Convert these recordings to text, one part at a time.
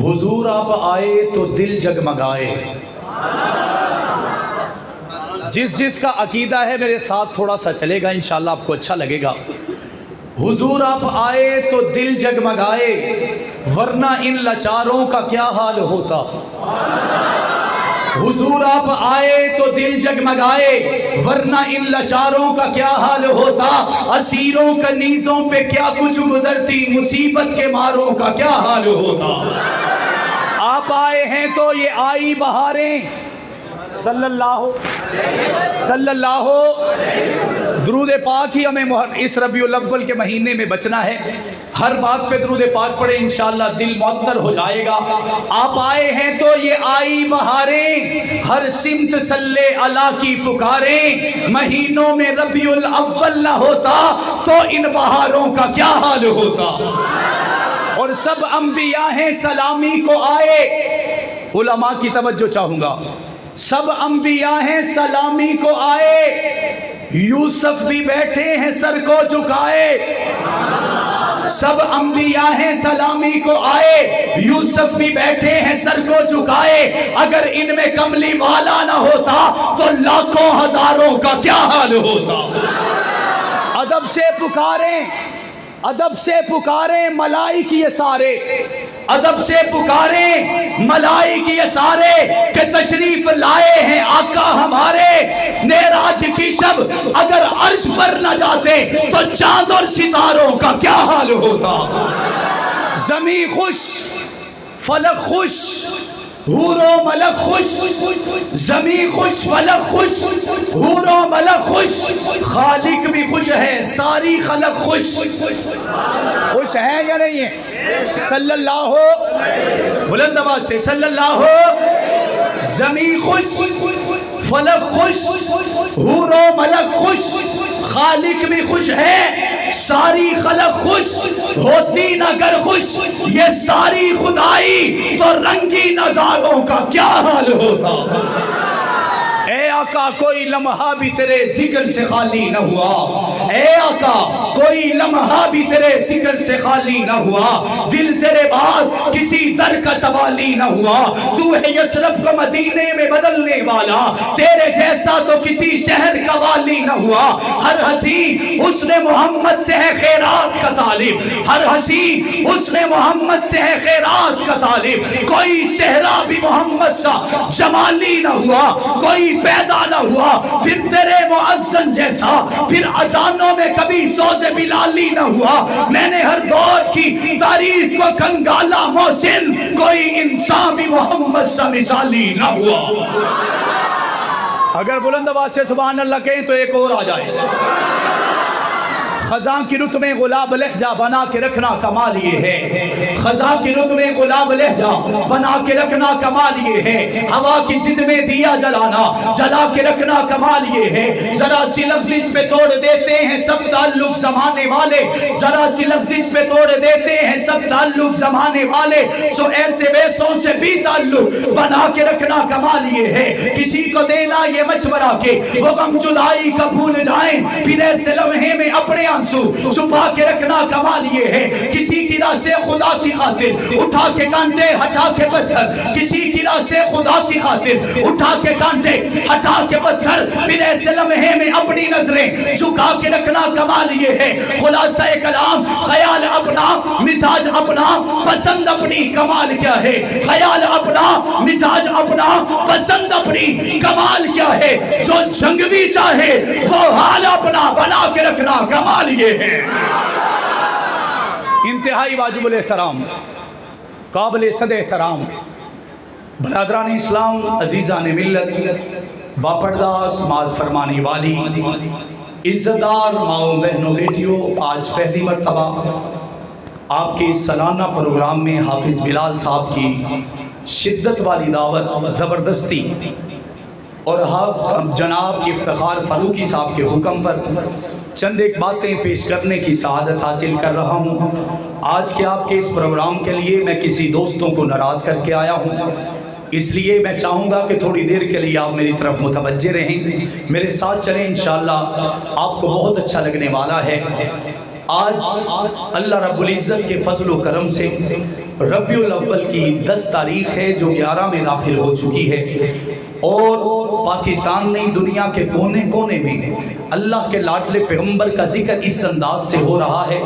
हुजूर आप आए तो दिल जगमगाए। जिस जिस का अकीदा है मेरे साथ थोड़ा सा चलेगा, इंशाल्लाह आपको अच्छा लगेगा। हुजूर आप आए तो दिल जगमगाए, वरना इन लाचारों का क्या हाल होता। हुजूर आप आए तो दिल जगमगाए, वरना इन लाचारों का क्या हाल होता। असीरों कनीज़ों पे क्या कुछ गुजरती, मुसीबत के मारों का क्या हाल होता। आप आए हैं तो ये आई बहारें, सल्लल्लाहु दुरूद पाक ही हमें इस रबीउल अव्वल के महीने में बचना है। हर बात पे दुरूद पाक पढ़े, इंशाअल्लाह दिल मुअत्तर हो जाएगा। आप आए हैं तो ये आई बहारें, हर सिमत सल्ले अला की पुकारें। महीनों में रबीउल अव्वल ना होता तो इन बहारों का क्या हाल होता। और सब अंबिया हैं सलामी को आए, उलमा की तवज्जो चाहूँगा। सब अंबिया हैं सलामी को आए, यूसुफ भी बैठे हैं सर को झुकाए। सब अंबिया हैं सलामी को आए, यूसुफ भी बैठे हैं सर को झुकाए। अगर इनमें कमली वाला ना होता तो लाखों हजारों का क्या हाल होता। अदब से पुकारें, अदब से पुकारें मलाइक ये सारे, अदब से पुकारें मलाइक ये सारे के तशरीफ लाए हैं आका हमारे। मेराज की शब अगर अर्श पर न जाते तो चांद और सितारों का क्या हाल होता। ज़मीं खुश, फलक खुश, हूरो मलक खुश, ज़मीं खुश, फलक खुश, हूरो मलक खुश। खालिक भी खुश है, सारी खलक खुश। खुश है या नहीं है। सल्लल्लाहु, बुलंद आवाज से सल्लल्लाहु। ज़मीं खुश, फलक खुश, हूरो मलक खुश। खालिक भी खुश है, सारी खलक खुश। होती न गर खुश ये सारी खुदाई तो रंगी नजारों का क्या हाल होता। ए आका कोई लम्हा भी तेरे जिक्र से खाली न हुआ। ए आका कोई लम्हा भी तेरे जिक्र से खाली न हुआ। दिल तेरे बाद किसी दर का सवाली न हुआ। तू है यशरफ को मदीने में बदलने वाला, तेरे जैसा तो किसी शहर का वाली न हुआ। हर हंसी उसने मोहम्मद से है खैरात का तालिब, हर हंसी उसने मोहम्मद से है खैरात का तालिब। कोई चेहरा भी मोहम्मद सा जमाली न हुआ, कोई पैदा न हुआ फिर तेरे मुअज्जन जैसा, फिर अजानों में कभी सोज़े बिलाली न हुआ। मैंने हर दौर की तारीख को कंगाला मोहसिन, कोई इंसान भी मोहम्मद सा मिसाली न हुआ। अगर बुलंद आवाज से सुभान अल्लाह कहें तो एक और आ जाए। खज़ां की रुत में गुलाब लहजा बना के रखना कमाल ये है। खज़ां की रुत में गुलाब लहजा बना के रखना कमाल ये है। हवा की जिद में दिया जलाना, जला के रखना कमाल ये है। जरा सी लफ्ज़ इस पे तोड़ देते हैं सब ताल्लुक ज़माने वाले, जरा सी लफ्ज़ इस पे तोड़ देते हैं सब ताल्लुक ज़माने वाले। सो ऐसे वैसों से भी ताल्लुक बना के रखना कमाल ये है। किसी को देना ये मशवरा के वो गम जुदाई का भूल जाए, फिर ऐसे लम्हे में अपने छुपा के रखना कमाल ये है। किसी की राह से खुदा की खातिर उठा के कांटे हटा के पत्थर, किसी की राह से खुदा की खातिर उठा के कांटे हटा के पत्थर, फिर ऐसे लम्हे में अपनी नजरें झुका के रखना कमाल ये है। खुलासा कलाम ख्याल अपना, मिजाज अपना, पसंद अपनी, कमाल क्या है। ख्याल अपना, मिजाज अपना, पसंद अपनी, कमाल क्या है। जो जंगवी चाहे वो हाल अपना बना के रखना कमाल ये है। इंतहाई वाजिबुल एहतराम, काबिल सद एहतराम बरादरान इस्लाम, अजीज़ान मिल्लत, बापर्दा समाज फरमाने वाली इज़्ज़तदार माओ बहनों बेटियों, आज पहली मरतबा आपके सालाना प्रोग्राम में हाफिज़ बिलाल साहब की शिद्दत वाली दावत, ज़बरदस्ती और जनाब इफ्तिखार फ़ारूकी साहब के हुक्म पर चंद एक बातें पेश करने की सआदत हासिल कर रहा हूँ। आज के आपके इस प्रोग्राम के लिए मैं किसी दोस्तों को नाराज़ करके आया हूँ, इसलिए मैं चाहूँगा कि थोड़ी देर के लिए आप मेरी तरफ मुतवज्जे रहें, मेरे साथ चलें, इंशाअल्लाह आपको बहुत अच्छा लगने वाला है। आज अल्लाह रब्बुल इज़्ज़त के फज़ल व करम से रबीउल अव्वल की 10 तारीख है जो 11 में दाखिल हो चुकी है, और पाकिस्तान नहीं दुनिया के कोने कोने में अल्लाह के लाडले पैगम्बर का जिक्र इस अंदाज से हो रहा है।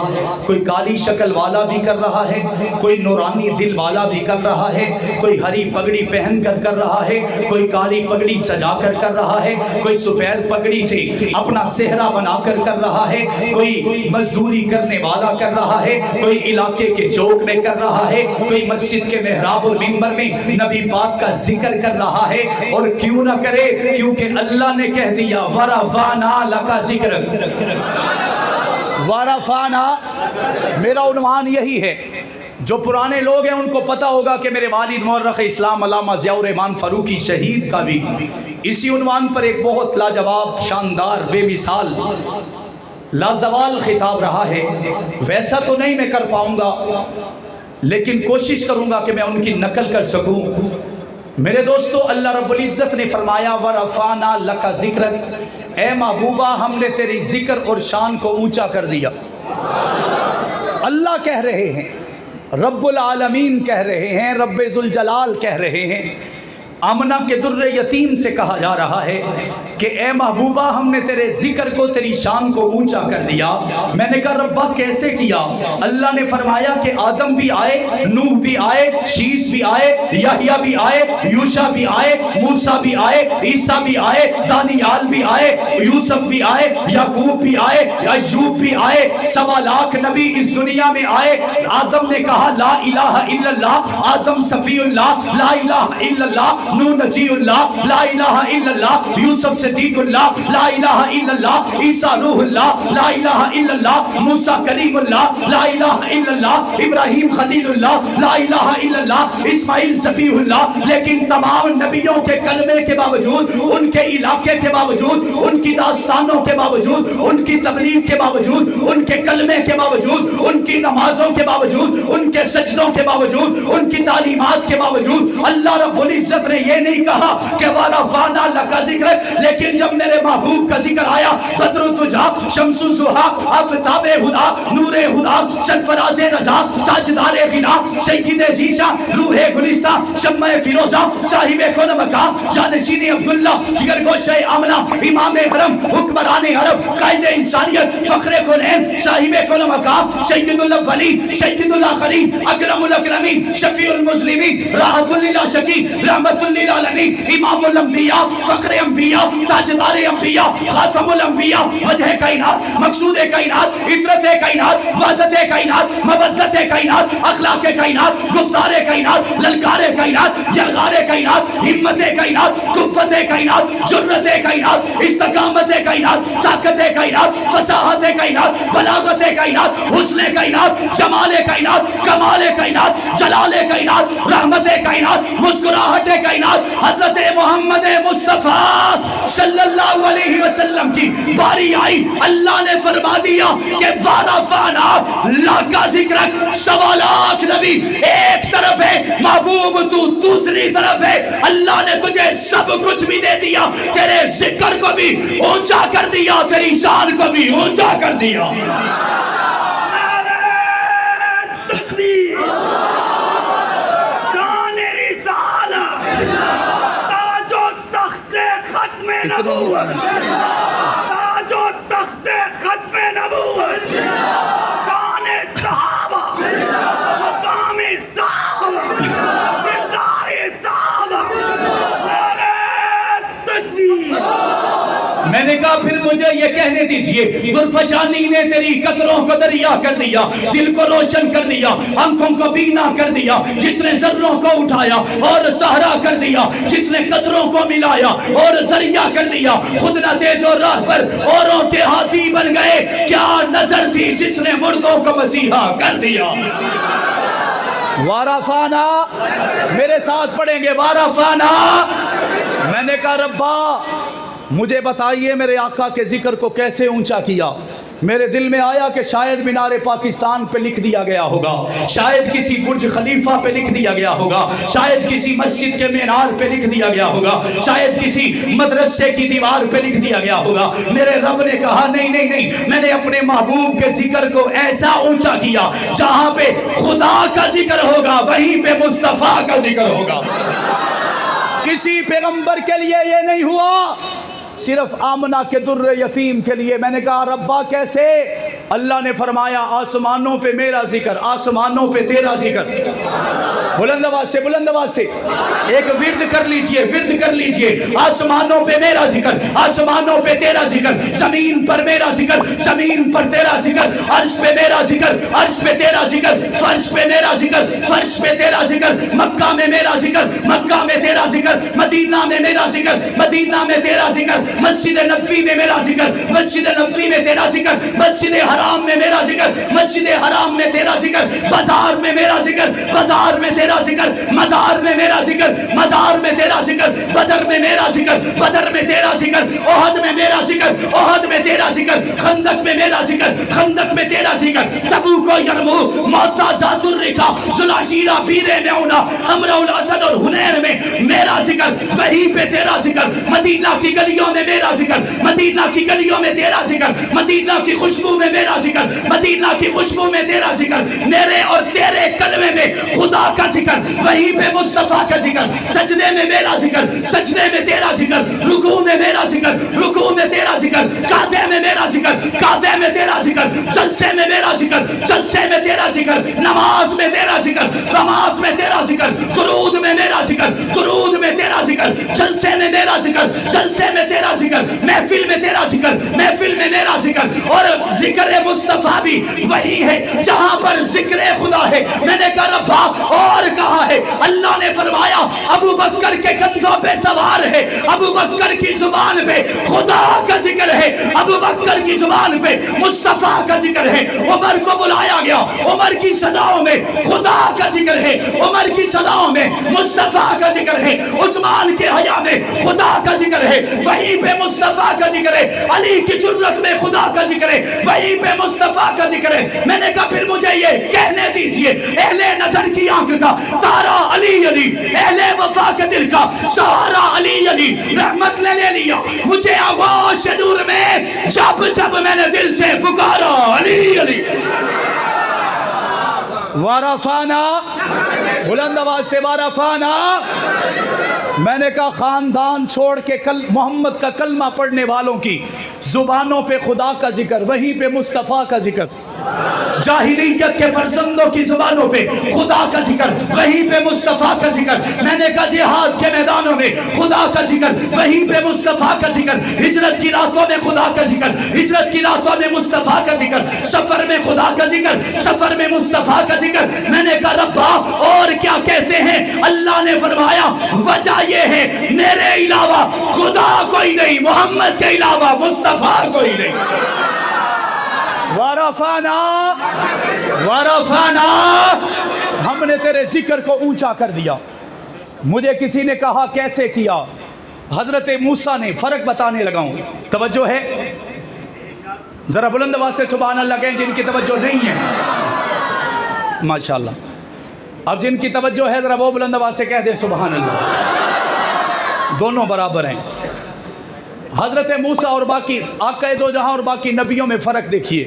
कोई काली शक्ल वाला भी कर रहा है, कोई नूरानी दिल वाला भी कर रहा है, कोई हरी पगड़ी पहन कर रहा है, कोई काली पगड़ी सजा कर रहा है, कोई सफ़ेद पगड़ी से अपना सेहरा बनाकर कर रहा है, कोई मजदूरी करने वाला कर रहा है, कोई इलाके के चौक में कर रहा है, कोई मस्जिद के मेहराब और मिंबर में नबी पाक का जिक्र कर रहा है। और क्यों ना करे, क्योंकि अल्लाह ने कह दिया वरफ़ाना लका ज़िक्र, वरफ़ाना मेरा उन्वान यही है। जो पुराने लोग हैं उनको पता होगा कि मेरे वालिद मौर्रख़ इस्लाम अल्लामा ज़ियाउर रहमान फ़ारूक़ी शहीद का भी इसी उन्वान पर एक बहुत लाजवाब, शानदार, बेमिसाल, लाजवाल खिताब रहा है। वैसा तो नहीं मैं कर पाऊंगा, लेकिन कोशिश करूंगा कि मैं उनकी नकल कर सकूं। मेरे दोस्तों, अल्लाह रब्बुल इज़्ज़त ने फरमाया वरफ़ाना लका ज़िक्रक, ए महबूबा हमने तेरी जिक्र और शान को ऊंचा कर दिया। अल्लाह कह रहे हैं, रब्बुल आलमीन कह रहे हैं, रब्बे ज़ुल जलाल कह रहे हैं। आमना के दुर्रे यतीम से कहा जा रहा है कि ए महबूबा हमने तेरे जिक्र को, तेरी शान को ऊंचा कर दिया। मैंने कहा रब्बा कैसे किया? अल्लाह ने फरमाया कि आदम भी आए, नूह भी आए, शीश भी आए, यहया भी आए, यूशा भी आए, मूसा भी आए, ईसा भी आए, दानियाल भी आए, यूसुफ भी आए, याकूब भी आए, अय्यूब भी आए, 1.25 लाख नबी इस दुनिया में आए। आदम ने कहा ला इलाहा इल्लल्लाह, आदम सफीउल्लाह, ला इलाहा इल्लल्लाह, नूह नजीउल्लाह, ला इलाहा इल्लल्लाह, यूसुफ सिद्दीकुल्लाह, ला इलाहा इल्लल्लाह, ईसा रूहुल्लाह, ला इलाहा इल्लल्लाह, मूसा कलीमुल्लाह, ला इलाहा इल्लल्लाह, इब्राहीम खलीलुल्लाह, ला इलाहा इल्लल्लाह, इस्माइल ज़बीहुल्लाह। लेकिन तमाम नबियों के कलमे के बावजूद, उनके इलाके के बावजूद, उनकी दास्तानों के बावजूद, उनकी तबलीग के बावजूद, उनके कलमे के बावजूद, उनकी नमाजों के बावजूद, उनके सजदों के बावजूद, उनकी तालीमात के बावजूद, अल्लाह रब्बुल इज़्ज़त ने ये नहीं कहा कि वरफ़ाना लका ज़िक्र। लेकिन जब मेरे महबूब का जिक्र आया, बद्र तुझा, शम्सु ज़ुहा, आफ़ताब हुदा, नूर हुदा, सरफराज़ रज़ा, ताजदार गिना, सय्यिद ज़ीशा, रूहे गुलिस्ता, शम्मे फिरोज़ा, साहिबे कुल मकाम, जानशीन अब्दुल्ला, जिगर गोशे आमना, इमाम हरम, हुक्मरान अरब, कायदे इंसानियत, फ़ख्रे कुनैन, साहिबे कुल मकाम, सय्यिदुल अव्वलीन, सय्यिदुल आखिरीन, अकरमुल अकरमीन, शफ़ीउल मुज़लिमीन, राहतुल लिल आशिकीन, रहमतुल लिल आलमीन, इमामुल अंबिया, फ़ख्रे अंबिया, ताजदार अंबिया, खातमुल अंबिया, वजह कायनात, मकसूद कायनात, इतरत कायनात, वहदत कायनात, मवद्दत कायनात, अखलाक कायनात, गुफ्तार कायनात, ललकार कायनात, यलगार कायनात, हिम्मत कायनात, कुव्वत कायनात, जुर्रत कायनात, इस्तकामत कायनात, ताकत कायनात, फसाहत कायनात, बलागत कायनात, हुस्न कायनात, जमाल कायनात, कमाल कायनात, जलाल कायनात, रहमत कायनात, मुस्कुराहट कायनात, हज़रत मोहम्मद मुस्तफ़ा सल्लल्लाहु अलैहि वसल्लम की बारी आई। अल्लाह ने फरमा दिया कि वरफ़ाना लका ज़िक्रक, 1.25 लाख नबी एक तरफ है, महबूब तू दूसरी तरफ है। अल्लाह ने तुझे सब कुछ भी दे दिया, तेरे जिक्र को भी ऊंचा कर दिया, तेरी शान को भी ऊंचा कर दिया। नबूवत, ताजो तख्ते खत्मे नबूवत, शान-ए सहाबा, मकाम-ए सहाबा, किरदार-ए सहाबा, नारे तकबीर। मैंने कहा फिर मुझे ये कहने दीजिए, दुर्फशानी ने तेरी कतरों को दरिया कर दिया, दिल को रोशन कर दिया, आंखों को बीना कर दिया, जिसने जर्रों को उठाया और सहरा कर दिया, जिसने कतरों को मिलाया और दरिया कर दिया, खुद न थे जो राह पर औरों के हाथी बन गए, क्या नजर थी जिसने मुर्दों को मसीहा कर दिया। वरफ़ाना, मेरे साथ पढ़ेंगे वरफ़ाना। मैंने कहा रब्बा मुझे बताइए मेरे आका के जिक्र को कैसे ऊंचा किया। میرے دل میں آیا کہ شاید مینار پاکستان پہ لکھ دیا گیا ہوگا، شاید کسی برج خلیفہ پہ لکھ دیا گیا ہوگا، شاید کسی مسجد کے مینار پہ لکھ دیا گیا ہوگا، شاید کسی مدرسے کی دیوار پہ لکھ دیا گیا ہوگا۔ میرے رب نے کہا نہیں نہیں نہیں، میں نے اپنے محبوب کے ذکر کو ایسا اونچا کیا جہاں پہ خدا کا ذکر ہوگا وہیں پہ مصطفیٰ کا ذکر ہوگا۔ کسی پیغمبر کے لیے یہ نہیں ہوا، صرف آمنہ کے در یتیم کے لیے۔ میں نے کہا ربا کیسے؟ اللہ نے فرمایا آسمانوں پہ میرا ذکر، آسمانوں پہ تیرا ذکر۔ بلند آواز سے، بلند آواز سے ایک ورد کر لیجئے، ورد کر لیجئے۔ آسمانوں پہ میرا ذکر، آسمانوں پہ تیرا ذکر، زمین پر میرا ذکر، زمین پر تیرا ذکر، عرش پہ میرا ذکر، عرش پہ تیرا ذکر، فرش پہ میرا ذکر، فرش پہ تیرا ذکر، مکہ میں میرا ذکر، مکہ میں تیرا ذکر، مدینہ میں میرا ذکر، مدینہ میں تیرا ذکر، مسجد نبوی میں میرا ذکر، مسجد نبوی میں تیرا ذکر، مسجد حرام میں میرا ذکر، مسجد حرام میں تیرا ذکر، بازار میں میرا ذکر، بازار میں تیرا ذکر، مزار میں میرا ذکر، مزار میں تیرا ذکر، بدر میں میرا ذکر، بدر میں تیرا ذکر، احد میں میرا ذکر، احد میں تیرا ذکر، خندق میں میرا ذکر، خندق میں تیرا ذکر، تبوک و یرموک، معطا ذات الرقا، ذوالعشیرہ، بیر میونہ، حمراء الاسد اور حنین میں میرا ذکر، وہیں پہ تیرا ذکر، مدینہ کی گلیوں میں میرا ذکر، مدینہ کی گلیوں میں تیرا ذکر، مدینہ کی خوشبو میں میرا ذکر، مدینہ کی خوشبو میں تیرا ذکر، میرے اور تیرے کلمے میں خدا کا ذکر، وہیں پہ مصطفیٰ کا ذکر، سجدے میں میرا ذکر، سجدے میں تیرا ذکر، رکوع میں میرا ذکر، رکوع میں تیرا ذکر، قعدے میں میرا ذکر، قعدے میں تیرا ذکر، جلسے میں میرا ذکر، جلسے میں تیرا ذکر، نماز میں تیرا ذکر، نماز میں تیرا ذکر، درود میں میرا ذکر، درود میں تیرا ذکر، جلسے میں میرا ذکر، جلسے میں تیرا ذکر، محفل میں تیرا ذکر، محفل میں میرا ذکر۔ اور ذکر مصطفیٰ بھی وہی ہے جہاں پر ذکر خدا ہے۔ میں نے کہا ربا اور کہا ہے؟ اللہ نے فرمایا ابو بکر کے کندھوں پہ سوار ہے، ابو بکر کی زبان پہ خدا کا ذکر ہے، ابو بکر کی زبان پہ مصطفیٰ کا ذکر ہے۔ عمر کو بلایا گیا، عمر کی صداؤں میں خدا کا ذکر ہے، عمر کی صداؤں میں مصطفیٰ کا ذکر ہے، عثمان کے حیا میں خدا کا ذکر ہے، وہیں پہ مصطفیٰ کا ذکر ہے، علی کی جرت میں خدا کا ذکر ہے، وہیں پہ مصطفیٰ کا ذکر ہے۔ میں نے کہا پھر مجھے یہ کہنے دیجئے، اہل نظر کی آنکھ کا تارا علی علی، اہل وفا کے دل کا سہارا علی علی، رحمت لے لیا مجھے آغوش نور میں جب جب میں نے دل سے پکارا علی علی۔ وارفانا، بلند آواز سے وارفانا۔ میں نے کہا خاندان چھوڑ کے محمد کا کلمہ پڑھنے والوں کی زبانوں پہ خدا کا ذکر، وہیں پہ مصطفیٰ کا ذکر، جاہلیت کے فرزندوں کی زبانوں پہ خدا کا ذکر، وہیں پہ مصطفیٰ کا ذکر۔ میں نے کہا جہاد کے میدانوں میں خدا کا ذکر، وہیں پہ مصطفیٰ کا ذکر، ہجرت کی راتوں میں خدا کا ذکر، ہجرت کی راتوں میں مصطفیٰ کا ذکر، سفر میں خدا کا ذکر، سفر میں مصطفیٰ کا ذکر۔ میں نے کہا ربا اور کیا کہتے ہیں؟ اللہ نے فرمایا وجہ یہ ہے میرے علاوہ خدا کوئی نہیں، محمد کے علاوہ مصطفیٰ کوئی نہیں۔ وارفانا وارفانا، ہم نے تیرے ذکر کو اونچا کر دیا۔ مجھے کسی نے کہا کیسے کیا؟ حضرت موسیٰ نے، فرق بتانے لگا ہوں، توجہ ہے؟ ذرا بلند آواز سے سبحان اللہ کہیں جن کی توجہ نہیں ہے۔ ماشاءاللہ، اب جن کی توجہ ہے ذرا وہ بلند آواز سے کہہ دے سبحان اللہ۔ دونوں برابر ہیں۔ حضرت موسیٰ اور باقی آقا دو جہاں اور باقی نبیوں میں فرق دیکھیے۔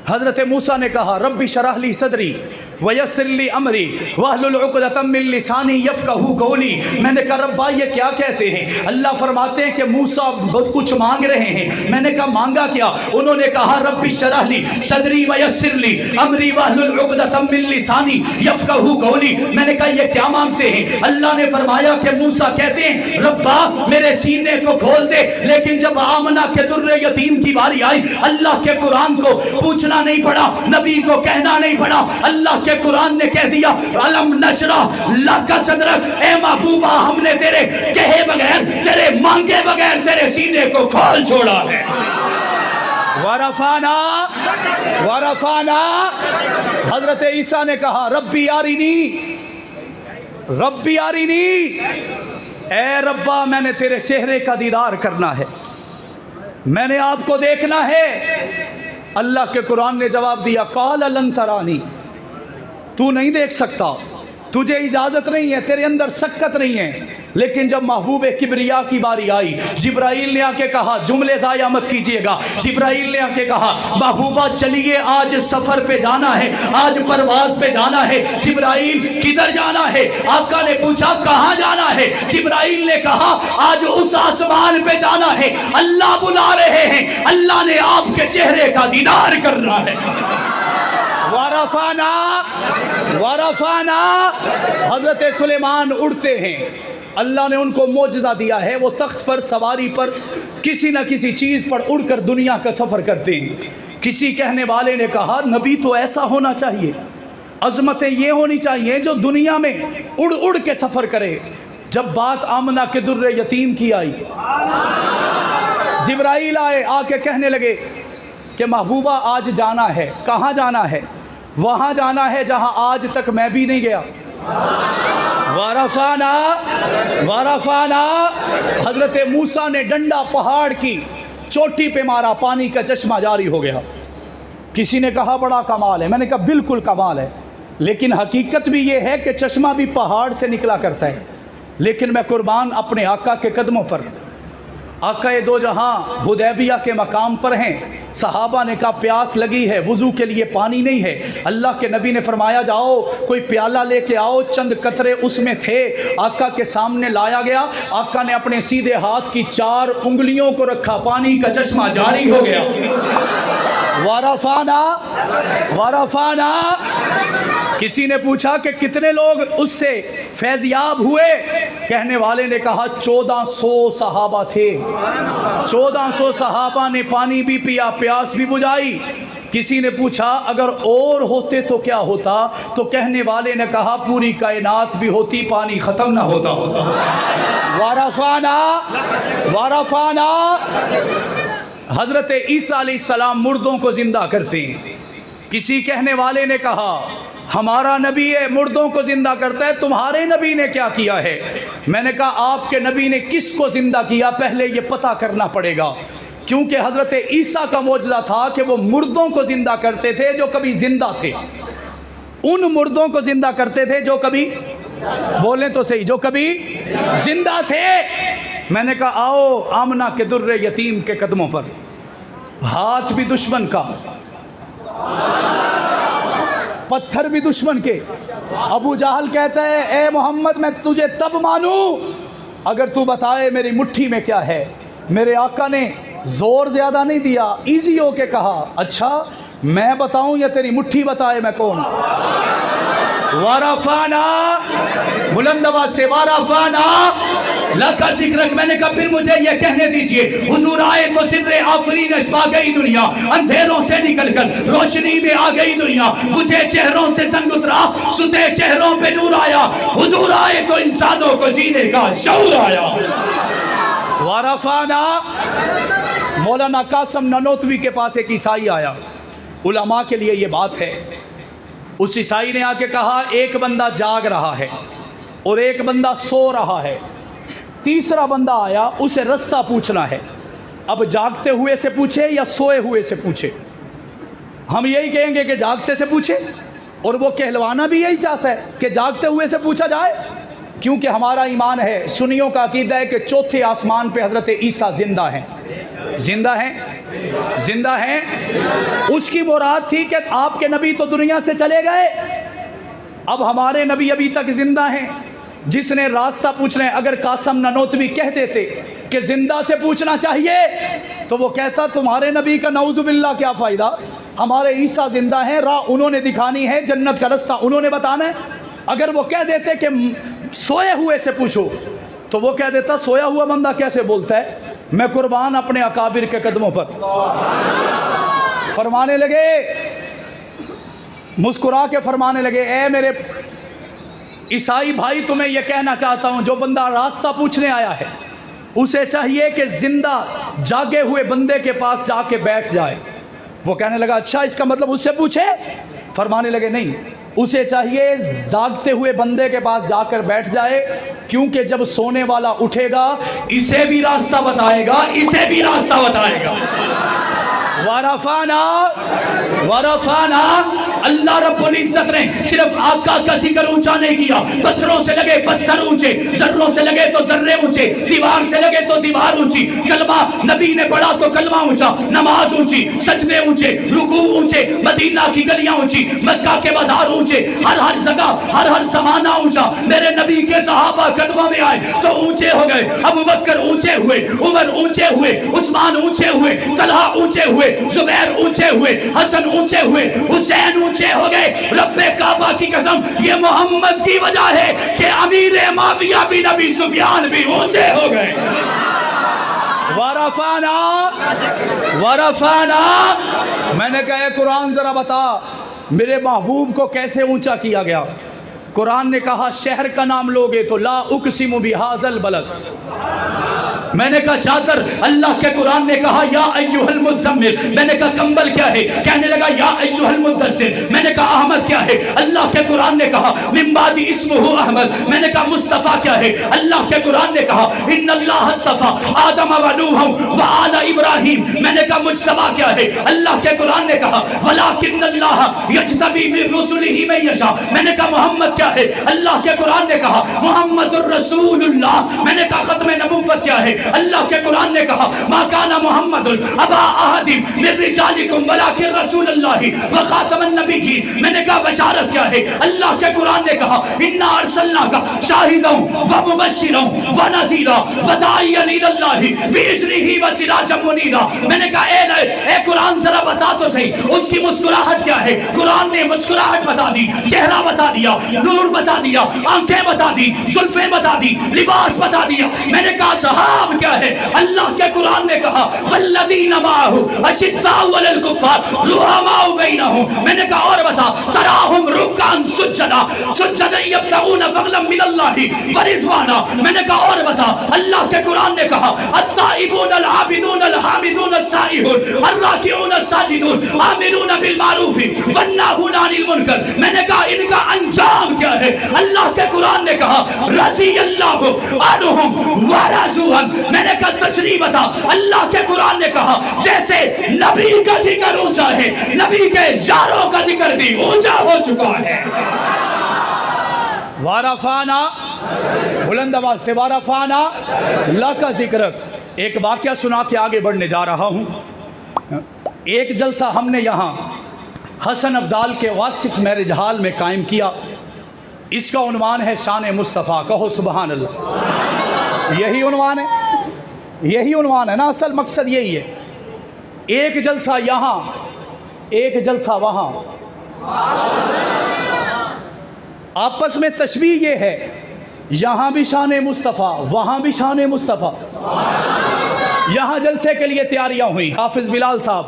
حضرت موسیٰ نے کہا ربی شرح لی صدری ویسر لی امری واحلل عقدۃ من لسانی یفقہوا قولی۔ میں نے کہا ربا یہ کیا کہتے ہیں؟ اللہ فرماتے ہیں کہ موسیٰ بہت کچھ مانگ رہے ہیں۔ میں نے کہا مانگا کیا؟ انہوں نے کہا ربی شرح لی صدری ویسر لی امری واحلل عقدۃ من لسانی یفقہوا قولی۔ میں نے کہا یہ کیا مانگتے ہیں؟ اللہ نے فرمایا کہ موسیٰ کہتے ہیں ربا میرے سینے کو کھول دے۔ لیکن جب آمنہ کے در یتیم کی باری آئی، اللہ کے قرآن کو پوچھنا نہیں پڑا، نبی کو کہنا نہیں پڑا، اللہ کے قرآن نے کہہ دیا علم نشرح لک صدرک، اے محبوبہ ہم نے تیرے کہے بغیر، تیرے مانگے بغیر تیرے سینے کو کھول چھوڑا ہے۔ ورفانا ورفانا۔ حضرت عیسیٰ نے کہا ربی آرینی ربی آرینی، اے ربا میں نے تیرے چہرے کا دیدار کرنا ہے، میں نے آپ کو دیکھنا ہے۔ अल्लाह के कुरान ने जवाब दिया, काल लन तरानी, तू नहीं देख सकता, तुझे इजाज़त नहीं है, तेरे अंदर सक्कत नहीं है। लेकिन जब महबूब किबरिया की बारी आई, जिब्राइल ने आके कहा, जुमले ज़ाया मत कीजिएगा, जिब्राइल ने आके कहा, महबूबा चलिए आज सफ़र पे जाना है, आज परवाज़ पे जाना है। जिब्राइल किधर जाना है? आका ने पूछा कहाँ जाना है? जिब्राइल ने कहा आज उस आसमान पे जाना है, अल्लाह बुला रहे हैं, अल्लाह ने आपके चेहरे का दीदार करना है। वारफाना वारफाना, हजरत सुलेमान उड़ते हैं, अल्लाह ने उनको मोजज़ा दिया है, वो तख्त पर सवारी पर किसी न किसी चीज़ पर उड़कर दुनिया का सफ़र करते हैं। किसी कहने वाले ने कहा नबी तो ऐसा होना चाहिए, अज़मतें ये होनी चाहिए जो दुनिया में उड़ उड़ के सफ़र करे। जब बात आमना के दुर्रे यतीम की आई, जिब्राइल आए, आके कहने लगे कि महबूबा आज जाना है। कहाँ जाना है? वहाँ जाना है जहाँ आज तक मैं भी नहीं गया। वारफाना वारफाना, हज़रत मूसा ने डंडा पहाड़ की चोटी पे मारा, पानी का चश्मा जारी हो गया। किसी ने कहा बड़ा कमाल है, मैंने कहा बिल्कुल कमाल है, लेकिन हकीकत भी ये है कि चश्मा भी पहाड़ से निकला करता है। लेकिन मैं कुर्बान अपने आका के कदमों पर, आका दो जहां हुदैबिया के मकाम पर हैं। सहाबा ने कहा प्यास लगी है, वज़ू के लिए पानी नहीं है। अल्लाह के नबी ने फरमाया जाओ कोई प्याला लेके आओ, चंद कतरे उसमें थे, आका के सामने लाया गया। आका ने अपने सीधे हाथ की 4 उंगलियों को रखा, पानी का चश्मा जारी हो गया। वारफाना वारफाना। किसी ने पूछा कि कितने लोग उससे फैज़याब हुए? कहने वाले ने कहा 1400 सहाबा थे। 1400 सहाबा ने पानी भी पिया, प्यास भी बुझाई। किसी ने पूछा अगर और होते तो क्या होता? तो कहने वाले ने कहा पूरी कायनात भी होती, पानी ख़त्म ना होता। वारफाना वारफाना। हज़रत ईसा अलैहिस्सलाम मुर्दों को ज़िंदा करते हैं। किसी कहने वाले ने कहा हमारा नबी है, मुर्दों को ज़िंदा करता है, तुम्हारे नबी ने क्या किया है? मैंने कहा आपके नबी ने किसको ज़िंदा किया पहले ये पता करना पड़ेगा, क्योंकि हज़रत ईसा का मोजज़ा था कि वो मुर्दों को ज़िंदा करते थे जो कभी ज़िंदा थे। उन मुर्दों को ज़िंदा करते थे जो कभी, बोलें तो सही, जो कभी ज़िंदा थे। मैंने कहा आओ आमना के दुर्रे यतीम के कदमों पर, हाथ भी दुश्मन का, पत्थर भी दुश्मन के। अबू जहल कहता है ए मोहम्मद मैं तुझे तब मानूं अगर तू बताए मेरी मुट्ठी में क्या है। मेरे आका ने जोर ज़्यादा नहीं दिया, इजी हो के कहा अच्छा मैं बताऊं या तेरी मुट्ठी बताए मैं कौन? वारफाना, बुलंद आवाज से वारफाना लका जिक्र। मैंने कहा फिर मुझे ये कहने दीजिए, हुजूर आए तो सिदरे आफरीन पा गई दुनिया, अंधेरों से निकलकर रोशनी में आ गई दुनिया, बुझे चेहरों से संग उतरा, सुते चेहरों पे नूर आया। हुजूर आए तो इंसानों को जीने का शऊर आया। वारफाना। मौलाना कासम ननोतवी के पास एक ईसाई आया, उलमा के लिए ये बात है। उस ईसाई ने आके कहा एक बंदा जाग रहा है और एक बंदा सो रहा है, तीसरा बंदा आया उसे रास्ता पूछना है। अब जागते हुए से पूछे या सोए हुए से पूछे? हम यही कहेंगे कि जागते से पूछे, और वो कहलवाना भी यही चाहता है कि जागते हुए से पूछा जाए, क्योंकि हमारा ईमान है, सुन्नियों का अकीदा है कि चौथे आसमान पे हज़रत ईसा जिंदा हैं, जिंदा हैं, जिंदा हैं। उसकी मुराद थी कि आपके नबी तो दुनिया से चले गए, अब हमारे नबी अभी तक जिंदा हैं। जिसने रास्ता पूछना है, अगर कासम ननोतवी कह देते कि जिंदा से पूछना चाहिए तो वो कहता तुम्हारे नबी का नऊजुबिल्लाह क्या फ़ायदा, हमारे ईसा जिंदा हैं, राह उन्होंने दिखानी है, जन्नत का रास्ता उन्होंने बताना है। अगर वो कह देते कि सोए हुए से पूछो तो वो कह देता सोया हुआ बंदा कैसे बोलता है। मैं कुर्बान अपने अकाबिर के कदमों पर। फरमाने लगे, मुस्कुरा के फरमाने लगे, ए मेरे ईसाई भाई तुम्हें यह कहना चाहता हूं, जो बंदा रास्ता पूछने आया है उसे चाहिए कि जिंदा जागे हुए बंदे के पास जाके बैठ जाए। वो कहने लगा अच्छा इसका मतलब उससे पूछे? फरमाने लगे नहीं, उसे चाहिए जागते हुए बंदे के पास जाकर बैठ जाए, क्योंकि जब सोने वाला उठेगा इसे भी रास्ता बताएगा, इसे भी रास्ता बताएगा। ورفعنا ورفعنا اللہ رب العزت نے صرف آقا کا ذکر اونچا نہیں کیا، پتھروں سے لگے پتھر اونچے، ذروں سے لگے تو ذرے اونچے، دیوار سے لگے تو دیوار اونچی، کلمہ نبی نے پڑھا تو کلمہ اونچا، نماز اونچی، سجدے اونچے، رکوع اونچے، مدینہ کی گلیاں اونچی، مکہ کے بازار اونچے، ہر جگہ ہر زمانہ اونچا۔ میرے نبی کے صحابہ قدموں میں آئے تو اونچے ہو گئے، ابو بکر اونچے ہوئے، عمر اونچے ہوئے، عثمان اونچے ہوئے، طلحہ اونچے ہوئے، زبیر اونچے ہوئے، حسن اونچے ہوئے، حسین اونچے ہو گئے۔ رب کعبہ کی قسم یہ محمد کی وجہ ہے کہ امیر معاویہ بن ابی سفیان بھی اونچے ہو گئے۔ ورفعنا ورفعنا، میں نے کہا اے قرآن ذرا بتا میرے محبوب کو کیسے اونچا کیا گیا؟ قرآن نے کہا شہر کا نام لوگے تو لا اقسم بہذا البلد، میں نے کہا چادر، اللہ کے قرآن نے کہا یا ایھا المزمل، میں نے کہا کمبل کیا ہے؟ کہنے لگا یا ایھا المدثر، میں نے کہا احمد کیا ہے؟ اللہ کے قرآن نے کہا من بعد اسمہ احمد، میں نے کہا مصطفیٰ کیا ہے؟ اللہ کے قرآن نے کہا ان اللہ اصطفیٰ آدم و نوح و آل ابراہیم، میں نے کہا مجتبیٰ کیا ہے؟ اللہ کے قرآن نے کہا ولکن اللہ یجتبی من رسلہ من یشاء، میں نے کہا محمد کیا ہے؟ اللہ کے قرآن نے کہا محمد الرسول اللہ، میں نے کہا ختم نبوت کیا ہے؟ اللہ کے قرآن نے کہا ما کان محمد ابا احد من رجالکم ولکن رسول اللہ وخاتم النبیین، میں نے کہا بشارت کیا ہے؟ اللہ کے قرآن نے کہا انا ارسلناک شاہدا ومبشرا ونذیرا وداعیا الی اللہ باذنہ وسراجا منیرا، میں نے کہا اے قرآن ذرا بتا تو صحیح اس کی مسکراہٹ کیا ہے؟ قرآن نے مسکراہٹ بتا دی، چہرہ بتا دیا، نور بتا دیا، آنکھیں بتا دی، زلفیں بتا دی، لباس بتا دیا۔ میں نے کہا صحاب کیا ہے؟ اللہ کے قرآن نے کہا والذین معہ اشداء علی الکفار رحماء بینہم، میں نے کہا اور بتا تراہم رکعا سجدا یبتغون فضلا من اللہ ورضوانا، میں نے کہا اور بتا اللہ کے قرآن نے کہا التائبون العابدون الحامدون السائحون الراکعون الساجدون آمرون بالمعروف والناہون عن المنکر، میں نے کہا ان کا انجام کیا ہے؟ اللہ کے قرآن نے کہا رضی اللہ عنہم ورضوا، میں نے کہا تشریح بتا اللہ کے قرآن نے کہا جیسے نبی کا ذکر اونچا ہے، نبی کے یاروں کا ذکر بھی اونچا ہو چکا ہے۔ ورفعنا، بلند آواز سے ورفعنا لک ذکرک۔ ایک واقعہ سنا کے آگے بڑھنے جا رہا ہوں۔ ایک جلسہ ہم نے یہاں حسن ابدال کے واصف میرج ہال میں قائم کیا، اس کا عنوان ہے شان مصطفیٰ، کہو سبحان اللہ۔ یہی عنوان ہے، یہی عنوان ہے نا، اصل مقصد یہی ہے۔ ایک جلسہ یہاں ایک جلسہ وہاں، آپس میں تشبیہ یہ ہے یہاں بھی شان مصطفیٰ وہاں بھی شان مصطفیٰ۔ یہاں جلسے کے لیے تیاریاں ہوئیں، حافظ بلال صاحب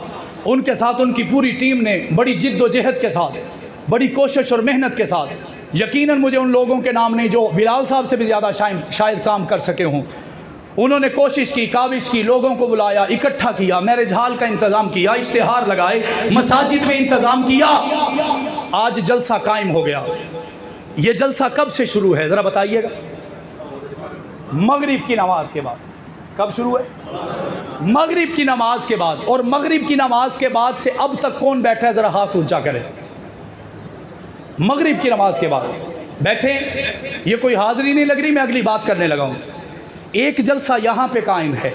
ان کے ساتھ ان کی پوری ٹیم نے بڑی جد و جہد کے ساتھ، بڑی کوشش اور محنت کے ساتھ، یقیناً مجھے ان لوگوں کے نام نہیں جو بلال صاحب سے بھی زیادہ شاید کام کر سکے ہوں، انہوں نے کوشش کی، کاوش کی، لوگوں کو بلایا، اکٹھا کیا، میرج ہال کا انتظام کیا، اشتہار لگائے، مساجد میں انتظام کیا، آج جلسہ قائم ہو گیا۔ یہ جلسہ کب سے شروع ہے ذرا بتائیے گا؟ مغرب کی نماز کے بعد۔ کب شروع ہے؟ مغرب کی نماز کے بعد۔ اور مغرب کی نماز کے بعد سے اب تک کون بیٹھا ہے ذرا ہاتھ اونچا کرے؟ مغرب کی نماز کے بعد بیٹھے، یہ کوئی حاضری نہیں لگ رہی، میں اگلی بات کرنے لگا ہوں۔ ایک جلسہ یہاں پہ قائم ہے،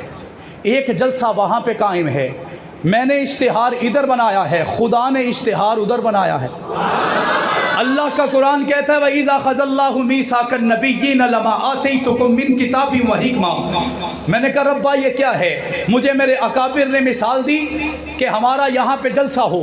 ایک جلسہ وہاں پہ قائم ہے، میں نے اشتہار ادھر بنایا ہے، خدا نے اشتہار ادھر بنایا ہے۔ اللہ کا قرآن کہتا ہے وَإِذَا خَذَ اللَّهُ مِيثَاقَ النَّبِيِّينَ لَمَا آتَيْتُكُم مِّن كِتَابٍ وَحِكْمَةٍ، میں نے کہا ربا یہ کیا ہے؟ مجھے میرے اکابر نے مثال دی کہ ہمارا یہاں پہ جلسہ ہو،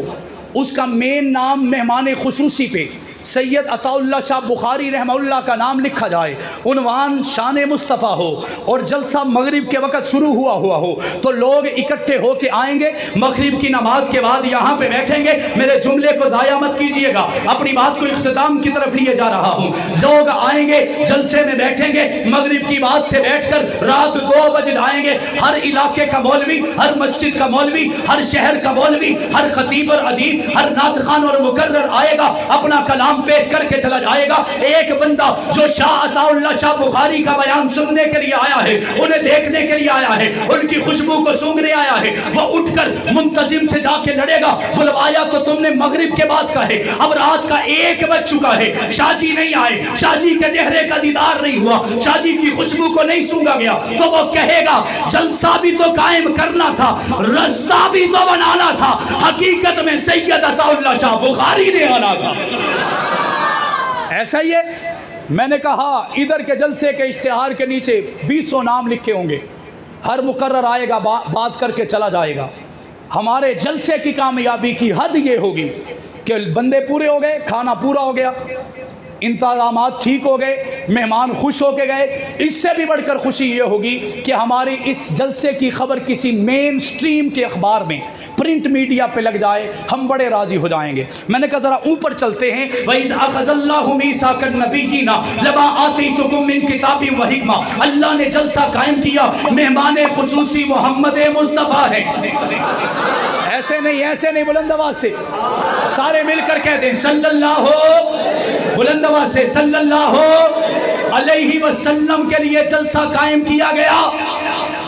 اس کا مین نام مہمان خصوصی پہ سید عطا اللہ شاہ بخاری رحمہ اللہ کا نام لکھا جائے، عنوان شان مصطفیٰ ہو، اور جلسہ مغرب کے وقت شروع ہوا ہو، تو لوگ اکٹھے ہو کے آئیں گے، مغرب کی نماز کے بعد یہاں پہ بیٹھیں گے۔ میرے جملے کو ضائع مت کیجئے گا، اپنی بات کو اختتام کی طرف لیے جا رہا ہوں۔ لوگ آئیں گے، جلسے میں بیٹھیں گے، مغرب کی بات سے بیٹھ کر رات 2 بجے جائیں گے۔ ہر علاقے کا مولوی، ہر مسجد کا مولوی، ہر شہر کا مولوی، ہر خطیب اور ادیب، ہر نعت خوان اور مقرر آئے گا، اپنا کلام नाम पेश करके चला जाएगा। एक बंदा जो शाह अताउल्लाह शाह बुखारी का बयान सुनने के लिए आया है, उन्हें देखने के लिए आया है, उनकी खुशबू को सूंघने आया है, वो उठकर मुंतजिम से जाके लड़ेगा। बुलवाया तो तुमने मगरिब के बाद का है, अब रात का 1 बज चुका है, शाहजी नहीं आए, शाहजी के चेहरे का दीदार नहीं हुआ, शाहजी की खुशबू को नहीं सूंघा गया, तो वो कहेगा जलसा भी तो कायम करना था, रास्ता भी तो बनाना था, हकीकत में सैयद अताउल्लाह शाह बुखारी ने आना था। ऐसा ही है। मैंने कहा इधर के जलसे के इश्तिहार के नीचे 20 नाम लिखे होंगे, हर मुकर्रर आएगा बात करके चला जाएगा। हमारे जलसे की कामयाबी की हद ये होगी कि बंदे पूरे हो गए, खाना पूरा हो गया, इंतज़ामात ठीक हो गए, मेहमान खुश होके गए। इससे भी बढ़कर खुशी ये होगी कि हमारी इस जलसे की खबर किसी मेन स्ट्रीम के अखबार में, प्रिंट मीडिया पे लग जाए, हम बड़े राजी हो जाएंगे। मैंने कहा ज़रा ऊपर चलते हैं। वइज़ अख़ज़ल्लाहु मीसाकन नबिय्यीना लमा आतैतुकुम मिन किताबिन व हिकमा। अल्लाह ने जलसा कायम किया, मेहमान खुसूसी मोहम्मद मुस्तफ़ा है। ऐसे नहीं बुलंद आवाज़ से सारे मिलकर कहते हैं सल्लल्लाहु, बुलंद आवाज़ से सल्लल्लाहु अलैहि वसल्लम के लिए जलसा कायम किया गया।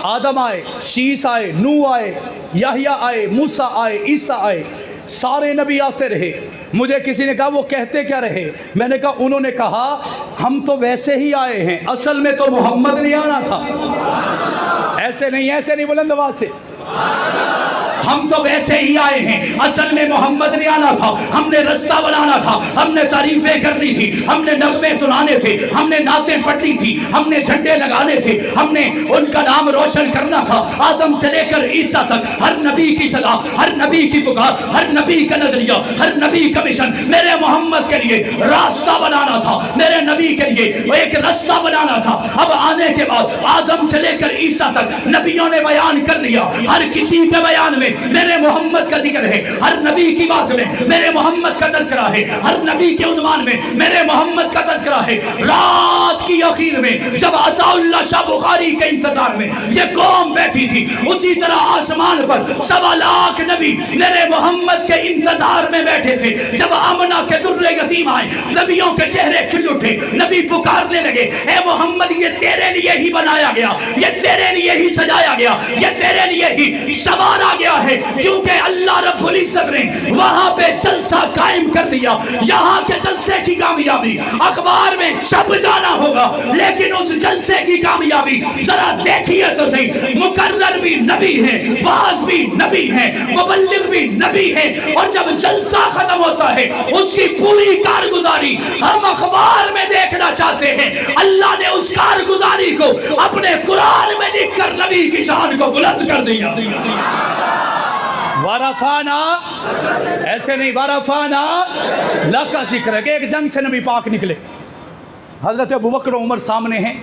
आदम आए, शीस आए, नूह आए, याहिया आए, मूसा आए, ईसा आए, सारे नबी आते रहे। मुझे किसी ने कहा वो कहते क्या रहे? मैंने कहा उन्होंने कहा हम तो वैसे ही आए हैं, असल में तो मोहम्मद ने आना था। ऐसे नहीं बुलंद आवाज़ से, हम तो वैसे ही आए हैं, असल में मोहम्मद ने आना था। हमने रास्ता बनाना था, हमने तारीफें करनी थी, हमने नगमे सुनाने थे, हमने नातें पढ़नी थी, हमने झंडे लगाने थे, हमने उनका नाम रोशन करना था। आदम से लेकर ईसा तक हर नबी की सदा, हर नबी की पुकार, हर नबी का नजरिया, हर नबी का मिशन मेरे मोहम्मद के लिए रास्ता बनाना था, मेरे नबी के लिए एक रास्ता बनाना था। अब आने के बाद आदम से लेकर ईसा तक नबियों ने बयान कर लिया, हर किसी के बयान में मेरे मोहम्मद का जिक्र है, हर नबी की बात में मेरे मोहम्मद का तज़किरा है, हर नबी के उन्वान में मेरे मोहम्मद का तज़किरा है। रात की आखिर में जब अताउल्लाह शाह बुखारी के इंतजार में ये कौम बैठी थी, उसी तरह आसमान पर 1.25 लाख नबी मेरे मोहम्मद के इंतजार में बैठे थे। जब आमना के दुर्रे यतीम आए, नबियों के चेहरे खिल उठे, नबी पुकारने लगे, ए मोहम्मद ये तेरे लिए ही बनाया गया, ये तेरे लिए ही सजाया गया, ये तेरे लिए ही संवारा गया है, क्योंकि अल्लाह रब्बुल इज्जत ने वहां पे जलसा कायम कर दिया। यहाँ के जलसे की कामयाबी अखबार में छप जाना होगा, लेकिन उस जलसे की कामयाबी जरा देखिए तो सही। मुकर्रर भी नबी है, वाज भी नबी है, मुबल्लिग भी नबी है, और जब जलसा खत्म होता है उसकी पूरी कारगुजारी हम अखबार में देखना चाहते हैं। अल्लाह ने उस कारगुजारी को अपने कुरान में लिखकर नबी की शान को बुलंद कर दिया। वारफाना, ऐसे नहीं, वारफाना लका जिक्र है कि एक जंग से नबी पाक निकले, हज़रत अबू बकर उमर सामने हैं,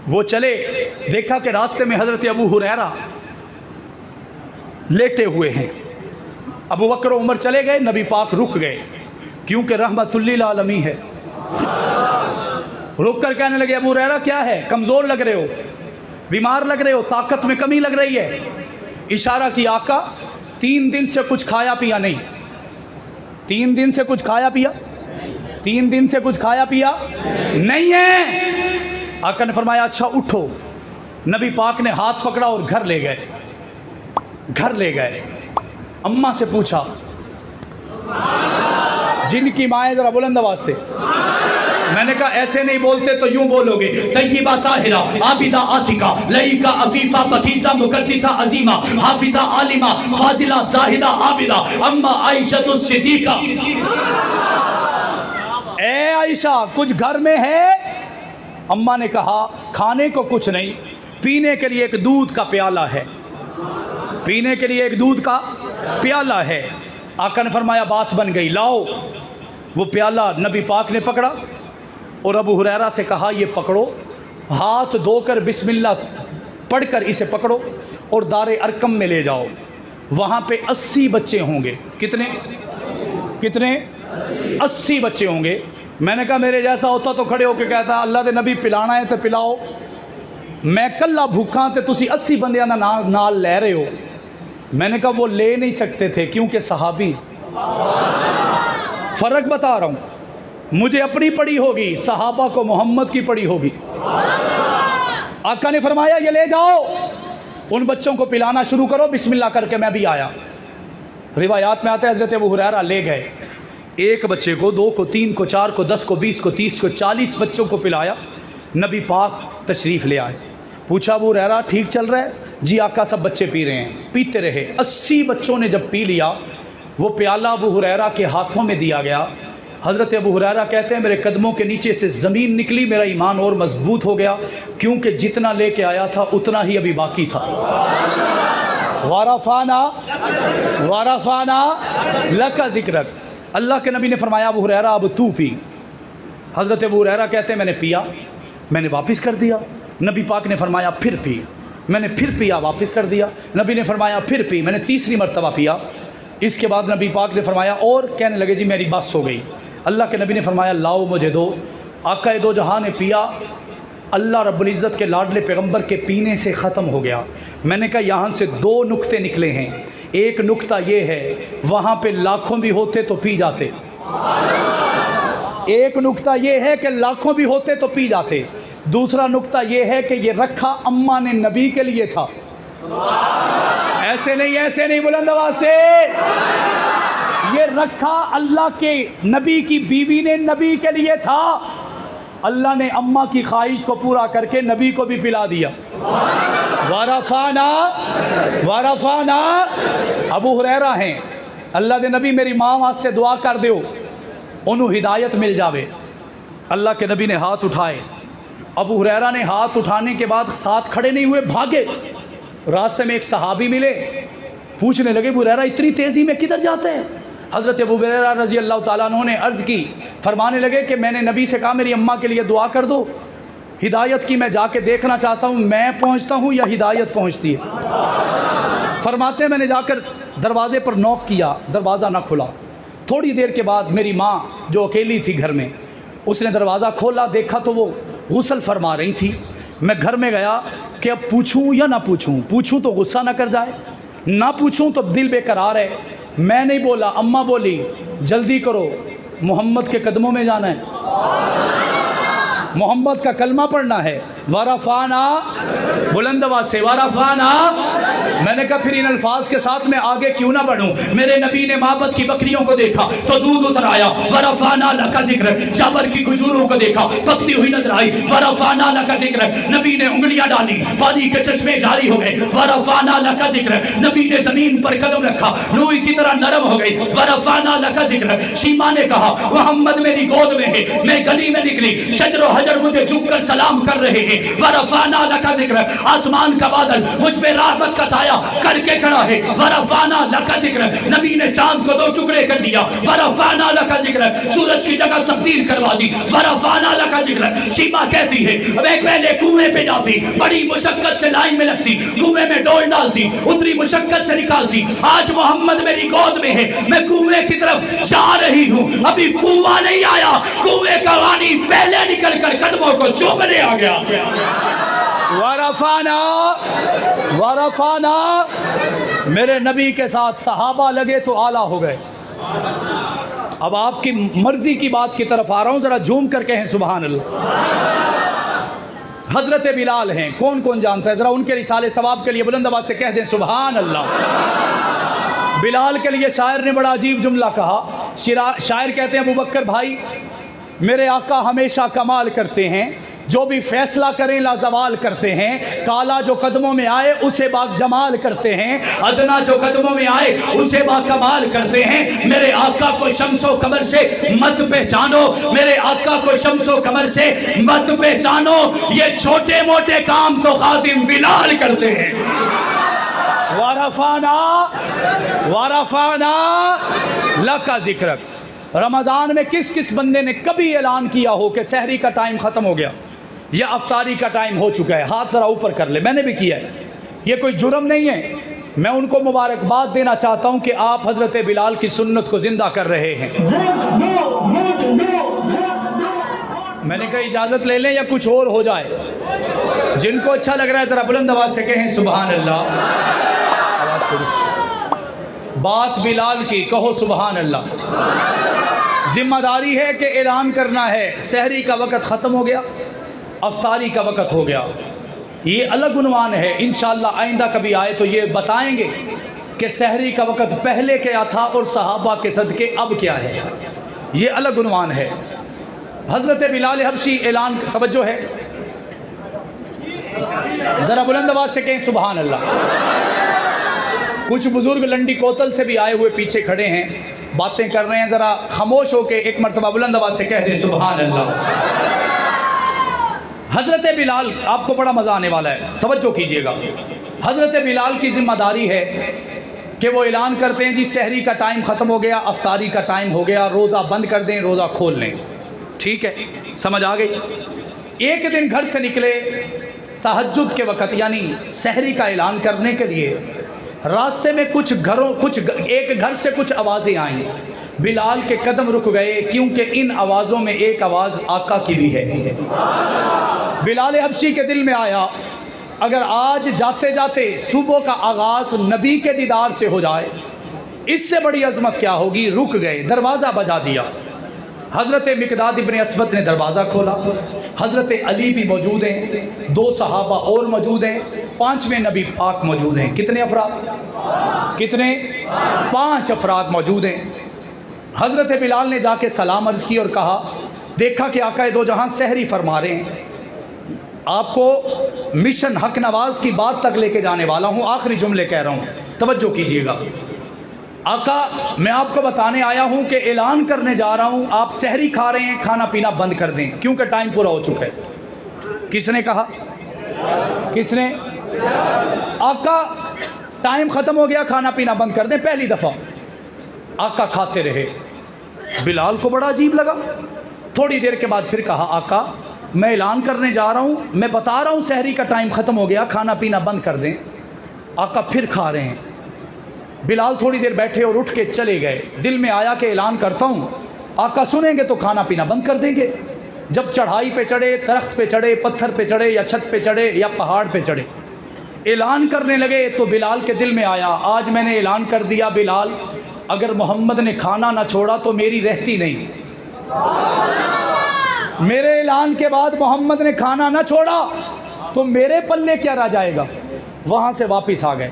वो चले, देखा कि रास्ते में हज़रत अबू हुरैरा लेटे हुए हैं। अबू बकर उमर चले गए, नबी पाक रुक गए, क्योंकि रहमतुल लिल आलमीन है। रुक कर कहने लगे, अबू हुरैरा क्या है, कमज़ोर लग रहे हो, बीमार लग रहे हो, ताकत में कमी लग रही है। इशारा किया, आका 3 दिन से कुछ खाया पिया नहीं, 3 दिन से कुछ खाया पिया, 3 दिन से कुछ खाया पिया नहीं है। आका ने फरमाया अच्छा उठो। नबी पाक ने हाथ पकड़ा और घर ले गए। अम्मा से पूछा, जिनकी माए, जरा बुलंद आवाज से। मैंने कहा ऐसे नहीं बोलते तो यूं बोलोगे, तय्यबा ताहिरा आबिदा आतिका लईका अफीफा पकीसा मुकद्दिसा अजीमा हाफिजा आलिमा फाजिला जाहिदा आबिदा अम्मा आयशा सिद्दीका। ए आयशा कुछ घर में है? अम्मा ने कहा खाने को कुछ नहीं, पीने के लिए एक दूध का प्याला है, पीने के लिए एक दूध का प्याला है। आका ने फरमाया बात बन गई, लाओ। वो प्याला नबी पाक ने पकड़ा और अबू हुरैरा से कहा ये पकड़ो, हाथ धोकर बिस्मिल्लाह पढ़कर इसे पकड़ो और दारे अरकम में ले जाओ। वहाँ पे 80 बच्चे होंगे। कितने 80 बच्चे होंगे। मैंने कहा मेरे जैसा होता तो खड़े होकर कहता अल्लाह के नबी पिलाना है तो पिलाओ, मैं कल्ला भूखा तो तुसी 80 बंदियां नाल ले रहे हो। मैंने कहा वो ले नहीं सकते थे क्योंकि सहाबी, फ़र्क बता रहा हूँ, मुझे अपनी पड़ी होगी, सहाबा को मोहम्मद की पड़ी होगी। आका ने फरमाया ये ले जाओ, उन बच्चों को पिलाना शुरू करो, बिस्मिल्लाह करके मैं भी आया। रिवायात में आता है हज़रत अबू हुरैरा ले गए, एक बच्चे को, दो को, तीन को, चार को, 10 को, 20 को, 30 को, 40 बच्चों को पिलाया। नबी पाक तशरीफ़ ले आए, पूछा अबू हुरैरा ठीक चल रहा है? जी आका सब बच्चे पी रहे हैं। पीते रहे। 80 बच्चों ने जब पी लिया, वो प्याला अबू हुरैरा के हाथों में दिया गया। हज़रत अबू हुरैरा कहते हैं मेरे कदमों के नीचे से ज़मीन निकली, मेरा ईमान और मजबूत हो गया, क्योंकि जितना लेके आया था उतना ही अभी बाकी था। वारफाना वारफाना लका ज़िक्रक। अल्लाह के नबी ने फरमाया अबू हुरैरा अब तू पी। हज़रत अबू हुरैरा कहते हैं मैंने पिया, मैंने वापस कर दिया। नबी पाक ने फरमाया फिर पी, मैंने फिर पिया, वापस कर दिया। नबी ने फरमाया फिर पी, मैंने तीसरी मरतबा पिया। इसके बाद नबी पाक ने फरमाया और, कहने लगे जी मेरी बस हो गई। अल्लाह के नबी ने फरमाया लाओ मुझे दो। आका दो जहां ने पिया, अल्लाह रब्बुल इज़्ज़त के लाडले पैगंबर के पीने से ख़त्म हो गया। मैंने कहा यहाँ से 2 नुक्ते निकले हैं। एक नुक्ता ये है वहाँ पे लाखों भी होते तो पी जाते, एक नुक्ता ये है कि लाखों भी होते तो पी जाते। दूसरा नुक्ता ये है कि ये रखा अम्मा ने नबी के लिए था। ऐसे नहीं बुलंद आवाज़ से, ये रखा अल्लाह के नबी की बीवी ने नबी के लिए था। अल्लाह ने अम्मा की ख्वाहिश को पूरा करके नबी को भी पिला दिया। वारफाना वारफाना। अबू हुरैरा हैं, अल्लाह दे नबी मेरी माँ वास्ते दुआ कर दो, उन्होंने हिदायत मिल जावे। अल्लाह के नबी ने हाथ उठाए। अबू हुरैरा ने हाथ उठाने के बाद साथ खड़े नहीं हुए, भागे। रास्ते में एक सहाबी मिले, पूछने लगे अबू हुरैरा इतनी तेज़ी में किधर जाते हैं? हज़रत अबू हुरैरा रज़ी अल्लाह ताला अन्हु ने अर्ज़ की, फरमाने लगे कि मैंने नबी से कहा मेरी अम्मा के लिए दुआ कर दो, हिदायत की मैं जाके देखना चाहता हूँ, मैं पहुँचता हूँ या हिदायत पहुँचती है। फरमाते मैंने जाकर दरवाज़े पर नॉक किया, दरवाज़ा ना खुला। थोड़ी देर के बाद मेरी माँ जो अकेली थी घर में, उसने दरवाज़ा खोला, देखा तो वो गुस्ल फरमा रही थी। मैं घर में गया कि अब पूछूं या ना पूछूं, पूछूं तो गुस्सा ना कर जाए, ना पूछूं तो दिल बेकरार है। मैं नहीं बोला, अम्मा बोली जल्दी करो, मोहम्मद के कदमों में जाना है, मोहम्मद का कलमा पढ़ना है। वारफाना, बुलंद आवाज़ से वारफाना। मैंने कहा फिर इन अल्फाज के साथ मैं आगे क्यों ना बढ़ूं। मेरे नबी ने माबद की बकरियों को देखा तो दूध उतर आया, वरफाना लका जिक्र। जाबर की खजूरों को देखा, पकती हुई नजर आई, वरफाना लका जिक्र। नबी ने उंगलियां डाली, पानी के चश्मे जारी हो गए, वरफाना लका जिक्र। नबी ने जमीन पर कदम रखा, रूई की तरह नरम हो गई, वरफाना लका जिक्र। शीमा ने कहा मोहम्मद मेरी गोद में है। मैं गली में निकली, शजर हजर मुझे झुककर सलाम कर रहे हैं, वरफाना लका जिक्र। आसमान का बादल मुझ पे रहमत का साया करके खड़ा है, वरफाना लका जिक्र। नबी ने चांद को 2 टुकड़े कर दिया, वरफाना लका जिक्र। सूरज की जगह तब्दील करवा दी, वरफाना लका जिक्र। शीमा कहती है मैं पहले कुएं पे जाती, बड़ी मुशक्कत से लाइन में लगती, कुएं में डोल डालती, उतनी मुशक्कत से निकालती। आज मोहम्मद मेरी गोद में है, मैं कुएं की तरफ जा रही हूँ, अभी कुआं नहीं आया, कुएं का पानी पहले निकल कर कदमों को चूमने आ गया। वारफाना वारफाना। मेरे नबी के साथ सहाबा लगे तो आला हो गए। अब आपकी मर्जी की बात की तरफ आ रहा हूं, जरा झूम करके हैं सुभान अल्लाह। हजरत बिलाल हैं, कौन कौन जानता है? जरा उनके रिसाले सवाब के लिए बुलंद आवाज से कह दें सुभान अल्लाह। बिलाल के लिए शायर ने बड़ा अजीब जुमला कहा। शायर कहते हैं अबू बकर भाई मेरे आका हमेशा कमाल करते हैं, जो भी फैसला करें लाजवाल करते हैं। काला जो कदमों में आए उसे बाजमाल करते हैं, अदना जो कदमों में आए उसे बाकमाल करते हैं। मेरे आका को शम्सो कमर से मत पहचानो, मेरे आका को शम्सो कमर से मत पहचानो, ये छोटे मोटे काम तो खादिम बिलाल करते हैं। वारफाना वारफाना लका जिक्रक। रमज़ान में किस किस बंदे ने कभी ऐलान किया हो कि सहरी का टाइम ख़त्म हो गया या अफ्तारी का टाइम हो चुका है? हाथ ज़रा ऊपर कर ले। मैंने भी किया है, ये कोई जुर्म नहीं है। मैं उनको मुबारकबाद देना चाहता हूँ कि आप हज़रत बिलाल की सुन्नत को ज़िंदा कर रहे हैं। मैंने कहा इजाज़त ले लें या कुछ और हो जाए? जिनको अच्छा लग रहा है ज़रा बुलंद आवाज़ से कहें सुभान अल्लाह। बात बिलाल की, कहो सुभान अल्लाह। ذمہ داری ہے کہ اعلان کرنا ہے سحری کا وقت ختم ہو گیا، افطاری کا وقت ہو گیا. یہ الگ عنوان ہے، انشاءاللہ آئندہ کبھی آئے تو یہ بتائیں گے کہ سحری کا وقت پہلے کیا تھا اور صحابہ کے صدقے اب کیا ہے. یہ الگ عنوان ہے. حضرت بلال حبشی اعلان، توجہ ہے، ذرا بلند آواز سے کہیں سبحان اللہ. کچھ بزرگ لنڈی کوتل سے بھی آئے ہوئے پیچھے کھڑے ہیں، باتیں کر رہے ہیں، ذرا خاموش ہو کے ایک مرتبہ بلند آواز سے کہہ دیں سبحان اللہ. حضرت بلال، آپ کو بڑا مزہ آنے والا ہے، توجہ کیجئے گا. حضرت بلال کی ذمہ داری ہے کہ وہ اعلان کرتے ہیں جی سحری کا ٹائم ختم ہو گیا، افطاری کا ٹائم ہو گیا، روزہ بند کر دیں، روزہ کھول لیں. ٹھیک ہے، سمجھ آ گئی. ایک دن گھر سے نکلے تہجد کے وقت، یعنی سحری کا اعلان کرنے کے لیے. راستے میں ایک گھر سے کچھ آوازیں آئیں. بلال کے قدم رک گئے کیونکہ ان آوازوں میں ایک آواز آقا کی بھی ہے. بلال حبشی کے دل میں آیا اگر آج جاتے جاتے صبح کا آغاز نبی کے دیدار سے ہو جائے اس سے بڑی عظمت کیا ہوگی. رک گئے، دروازہ بجا دیا. حضرت مقداد ابن اسود نے دروازہ کھولا. حضرت علی بھی موجود ہیں، 2 صحابہ اور موجود ہیں، 5ویں نبی پاک موجود ہیں. کتنے افراد؟ کتنے؟ 5 افراد موجود ہیں. حضرت بلال نے جا کے سلام عرض کی اور کہا دیکھا کہ آقا دو جہاں سحری فرما رہے ہیں، آپ کو مشن حق نواز کی بات تک لے کے جانے والا ہوں. آخری جملے کہہ رہا ہوں، توجہ کیجئے گا. آقا میں آپ کو بتانے آیا ہوں کہ اعلان کرنے جا رہا ہوں آپ سحری کھا رہے ہیں، کھانا پینا بند کر دیں کیونکہ ٹائم پورا ہو چکا ہے. کس نے کہا؟ کس نے؟ آقا ٹائم ختم ہو گیا، کھانا پینا بند کر دیں. پہلی دفعہ آقا کھاتے رہے. بلال کو بڑا عجیب لگا. تھوڑی دیر کے بعد پھر کہا آقا میں اعلان کرنے جا رہا ہوں، میں بتا رہا ہوں سحری کا ٹائم ختم ہو گیا، کھانا پینا بند کر دیں. آقا پھر کھا رہے ہیں. بلال تھوڑی دیر بیٹھے اور اٹھ کے چلے گئے. دل میں آیا کہ اعلان کرتا ہوں آقا سنیں گے تو کھانا پینا بند کر دیں گے. جب چڑھائی پہ چڑھے، درخت پہ چڑھے، پتھر پہ چڑھے یا چھت پہ چڑھے یا پہاڑ پہ چڑھے، اعلان کرنے لگے تو بلال کے دل میں آیا آج میں نے اعلان کر دیا بلال اگر محمد نے کھانا نہ چھوڑا تو میری رہتی نہیں. میرے اعلان کے بعد محمد نے کھانا نہ چھوڑا تو میرے پلے کیا رہ جائے گا. وہاں سے واپس آ گئے.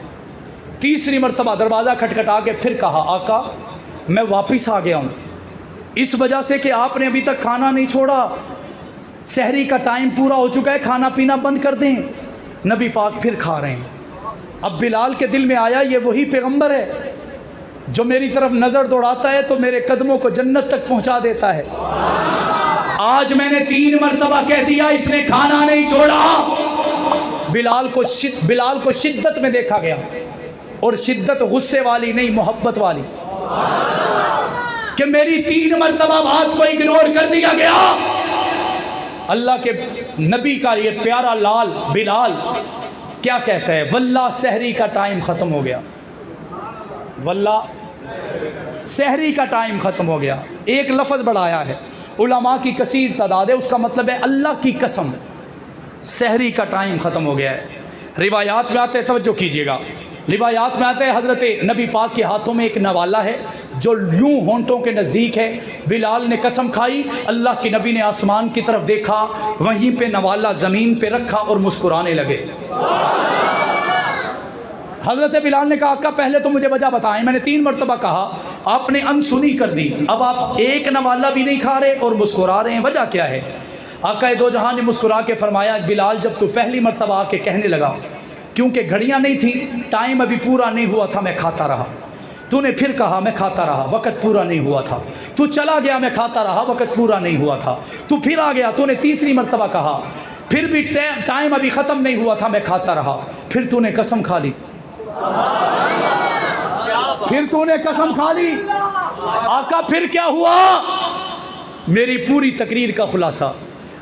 تیسری مرتبہ دروازہ کھٹکھٹا کے پھر کہا آقا میں واپس آ گیا ہوں اس وجہ سے کہ آپ نے ابھی تک کھانا نہیں چھوڑا، سحری کا ٹائم پورا ہو چکا ہے، کھانا پینا بند کر دیں. نبی پاک پھر کھا رہے ہیں. اب بلال کے دل میں آیا یہ وہی پیغمبر ہے جو میری طرف نظر دوڑاتا ہے تو میرے قدموں کو جنت تک پہنچا دیتا ہے. آج میں نے 3 مرتبہ کہہ دیا اس نے کھانا نہیں چھوڑا. بلال کو شدت میں دیکھا گیا اور شدت غصے والی نہیں، محبت والی، کہ میری 3 مرتبہ بات کو اگنور کر دیا گیا. اللہ کے نبی کا یہ پیارا لال بلال کیا کہتا ہے واللہ سحری کا ٹائم ختم ہو گیا، واللہ سحری کا ٹائم ختم ہو گیا. ایک لفظ بڑھایا ہے، علماء کی کثیر تعداد ہے، اس کا مطلب ہے اللہ کی قسم سحری کا ٹائم ختم ہو گیا ہے. روایات میں آتے ہیں، توجہ کیجئے گا، روایات میں آتا ہے حضرت نبی پاک کے ہاتھوں میں ایک نوالا ہے جو یوں ہونٹوں کے نزدیک ہے. بلال نے قسم کھائی، اللہ کے نبی نے آسمان کی طرف دیکھا، وہیں پہ نوالا زمین پہ رکھا اور مسکرانے لگے. حضرت بلال نے کہا آقا پہلے تو مجھے وجہ بتائیں، میں نے 3 مرتبہ کہا آپ نے انسنی کر دی، اب آپ ایک نوالا بھی نہیں کھا رہے اور مسکرا رہے ہیں، وجہ کیا ہے؟ آقا دو جہاں نے مسکرا کے فرمایا بلال جب تو پہلی مرتبہ آ کے کہنے لگا کیونکہ گھڑیاں نہیں تھیں، ٹائم ابھی پورا نہیں ہوا تھا، میں کھاتا رہا. تو نے پھر کہا میں کھاتا رہا، وقت پورا نہیں ہوا تھا. تو چلا گیا، میں کھاتا رہا، وقت پورا نہیں ہوا تھا. تو پھر آ گیا، تو نے تیسری مرتبہ کہا، پھر بھی ٹائم ابھی ختم نہیں ہوا تھا، میں کھاتا رہا. پھر تو نے قسم کھا لی، پھر تو نے قسم کھا لی. آقا پھر کیا ہوا؟ میری پوری تقریر کا خلاصہ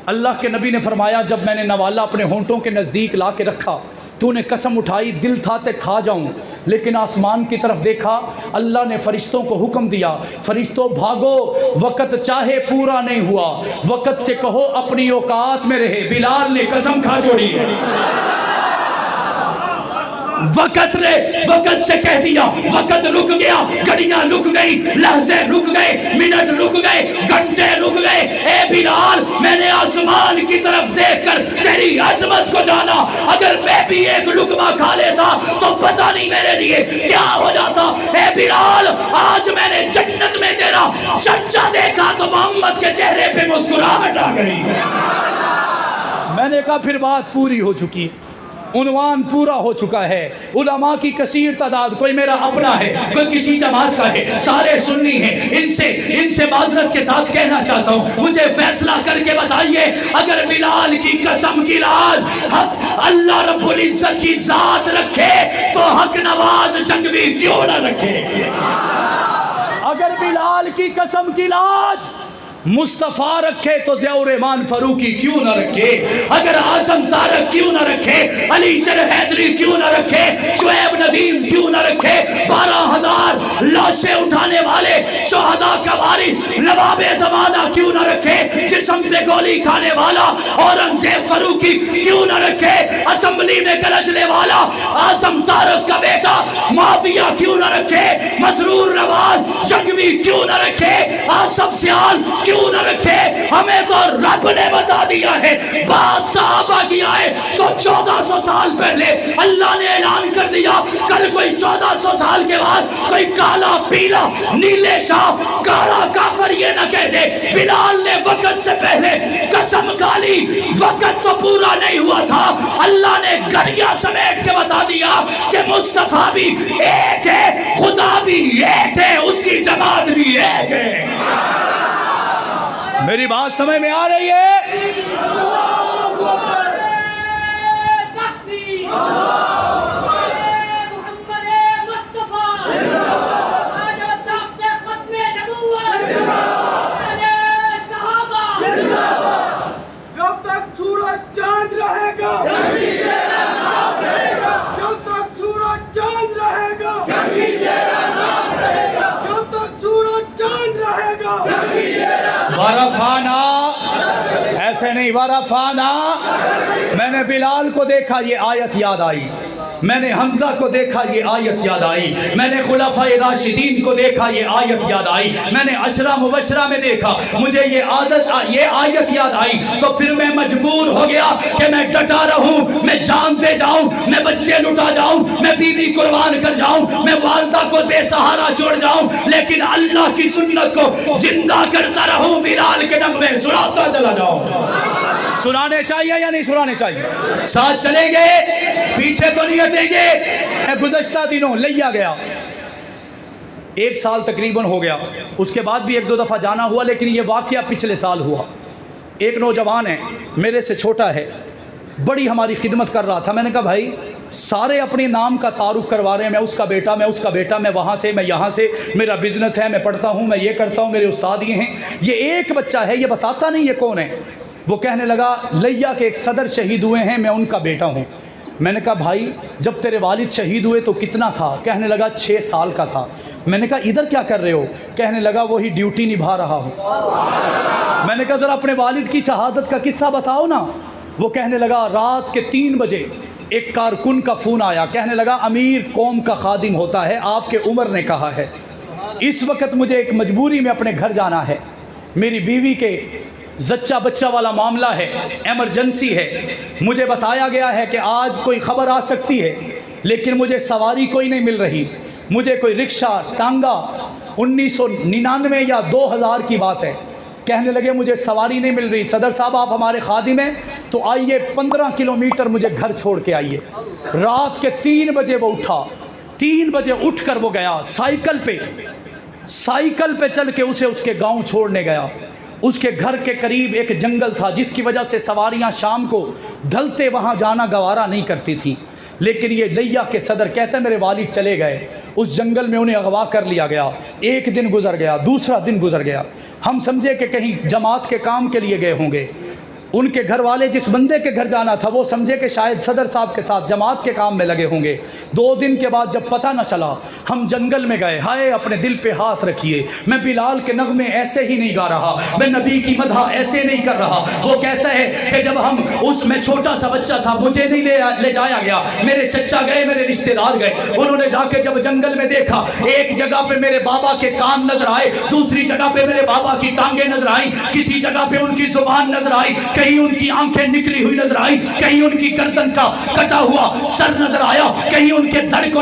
اللہ کے نبی نے فرمایا جب میں نے نوالا اپنے ہونٹوں کے نزدیک لا کے رکھا تو نے قسم اٹھائی دل تھا تے کھا جاؤں، لیکن آسمان کی طرف دیکھا، اللہ نے فرشتوں کو حکم دیا فرشتوں بھاگو، وقت چاہے پورا نہیں ہوا، وقت سے کہو اپنی اوقات میں رہے. بلال نے قسم کھا چھوڑی ہے. वक़्त से कह दिया, वक़्त रुक गया, घड़ियां रुक गई, लहज़े रुक गए, मिनट रुक गए, घंटे रुक गए। ए बिलाल, मैंने आसमान की तरफ देखकर तेरी अजमत को जाना। अगर मैं भी एक लुकमा खा लेता तो पता नहीं मेरे लिए क्या हो जाता। ए बिलाल, आज मैंने जन्नत में तेरा चर्चा देखा तो मोहम्मद के चेहरे पे मुस्कुराहट आ गई। मैंने कहा फिर बात पूरी हो चुकी है, उन्वान पूरा हो चुका है। उलमा की कसीर तादाद, कोई मेरा अपना है, कोई किसी जमात का है, सारे सुन्नी हैं। इनसे माजरत के साथ कहना चाहता हूँ, मुझे फैसला करके बताइए, अगर बिलाल की कसम की लाज हक अल्लाह रब्बुल इज्जत की जात रखे तो हक नवाज जंगवी क्यों ना रखे? अगर बिलाल की कसम की लाज मुस्तफ़ा रखे तो ज़िया-उर-रहमान फारूकी क्यों न रखे? अगर आज़म तारक क्यों न रखे? अली शर हैदरी क्यों न रखे? शुएब नदीम क्यों न रखे? 12,000 लाशें उठाने वाले शहादा का वारिस नवाबे ज़माना क्यों न रखे? जिस्म से गोली खाने वाला औरंगजेब फारूकी क्यों न रखे? असेंबली में गरजने वाला आज़म तारक का बेटा माफिया क्यों न रखे? मसरूर नवाज जंगवी क्यों न रखे? आसफ सियाल क्यों न रखे? हमें तो रब ने बता दिया है, बात सहाबा की आए तो 1400 साल पहले अल्लाह ने ऐलान कर दिया, कल कोई 1400 साल के बाद कोई काला पीला नीले शाह काला काफर ये न कह दे बिलाल ने वक़्त से पहले कसम खा ली। वक़्त तो पूरा नहीं हुआ था, अल्लाह ने घड़ियां समेट के बता दिया कि मुस्तफा भी एक है, खुदा भी एक है, उसकी जमात भी एक है। मेरी बात समझ में आ रही है? जब तक सूरज चांद रहेगा, जब तक सूरज चांद रहेगा, जब तक सूरज चांद रहेगा, वरफाना, ऐसे नहीं, वरफाना। मैंने बिलाल को देखा, ये आयत याद आई। मैंने हमजा को देखा, ये आयत याद आई। मैंने खुलाफाए राशिदीन को देखा, ये आयत याद आई। मैंने अशरा मुबशरा में देखा, मुझे ये आयत याद आई। तो फिर मैं मजबूर हो गया कि मैं डटा रहूं, मैं जान दे जाऊं, मैं बच्चे लुटा जाऊं, मैं बीवी कुर्बान कर जाऊं, मैं वालदा को बेसहारा छोड़ जाऊं, लेकिन अल्लाह की सुन्नत को जिंदा करता रहूं, बिलाल के नगमे सुनाता चला जाऊं। सुनाने चाहिए या नहीं सुनाने चाहिए? साथ चलेंगे, पीछे तो नहीं हटेंगे। गुज़श्ता दिनों लिया गया, 1 साल तकरीबन हो गया, उसके बाद भी 1-2 दफ़ा जाना हुआ, लेकिन ये वाक़या पिछले साल हुआ। एक नौजवान है, मेरे से छोटा है, बड़ी हमारी खिदमत कर रहा था। मैंने कहा भाई सारे अपने नाम का तारुफ करवा रहे हैं, मैं उसका बेटा, मैं उसका बेटा, मैं वहाँ से, मैं यहाँ से, मेरा बिजनेस है, मैं पढ़ता हूँ, मैं ये करता हूँ, मेरे उस्ताद ये हैं। ये एक बच्चा है, ये बताता नहीं ये कौन है। वो कहने लगा लिया के एक सदर शहीद हुए हैं, मैं उनका बेटा हूँ। मैंने कहा भाई जब तेरे वालिद शहीद हुए तो कितना था? कहने लगा 6 साल का था। मैंने कहा इधर क्या कर रहे हो? कहने लगा वही ड्यूटी निभा रहा हूँ। मैंने कहा ज़रा अपने वालिद की शहादत का किस्सा बताओ ना। वो कहने लगा रात के 3 बजे एक कारकुन का फ़ोन आया, कहने लगा अमीर कौम का खादिम होता है, आपके उमर ने कहा है इस वक्त मुझे एक मजबूरी में अपने घर जाना है, मेरी बीवी के जच्चा बच्चा वाला मामला है, एमरजेंसी है, मुझे बताया गया है कि आज कोई ख़बर आ सकती है, लेकिन मुझे सवारी कोई नहीं मिल रही, मुझे कोई रिक्शा टांगा 1999 या 2000 की बात है। कहने लगे मुझे सवारी नहीं मिल रही, सदर साहब आप हमारे खादिम हैं तो आइए 15 किलोमीटर मुझे घर छोड़ के आइए। रात के 3 बजे वो उठा, 3 बजे उठकर वो गया साइकिल पे चल के उसे उसके गांव छोड़ने गया। उसके घर के करीब एक जंगल था जिसकी वजह से सवारियां शाम को ढलते वहां जाना गवारा नहीं करती थी। लेकिन ये लिया के सदर कहते मेरे वालिद चले गए, उस जंगल में उन्हें अगवा कर लिया गया। एक दिन गुजर गया, दूसरा दिन गुजर गया, हम समझे कि कहीं जमात के काम के लिए गए होंगे। उनके घर वाले जिस बंदे के घर जाना था वो समझे कि शायद सदर साहब के साथ जमात के काम में लगे होंगे। 2 दिन के बाद जब पता न चला, हम जंगल में गए। हाय अपने दिल पे हाथ रखिए, मैं बिलाल के नगमे ऐसे ही नहीं गा रहा, मैं नबी की मदह ऐसे नहीं कर रहा। वो कहता है कि जब हम उसमें छोटा सा बच्चा था, मुझे नहीं ले जाया गया, मेरे चचा गए, मेरे रिश्तेदार गए। उन्होंने जाके जब जंगल में देखा, एक जगह पे मेरे बाबा के कान नजर आए, दूसरी जगह पे मेरे बाबा की टांगे नजर आई, किसी जगह पे उनकी जुबान नजर आई, कहीं उनकी आंखें निकली हुई नजर आई, कहीं उनकी गर्दन का कटा हुआ सर नजर आया, कहीं उनके धड़ को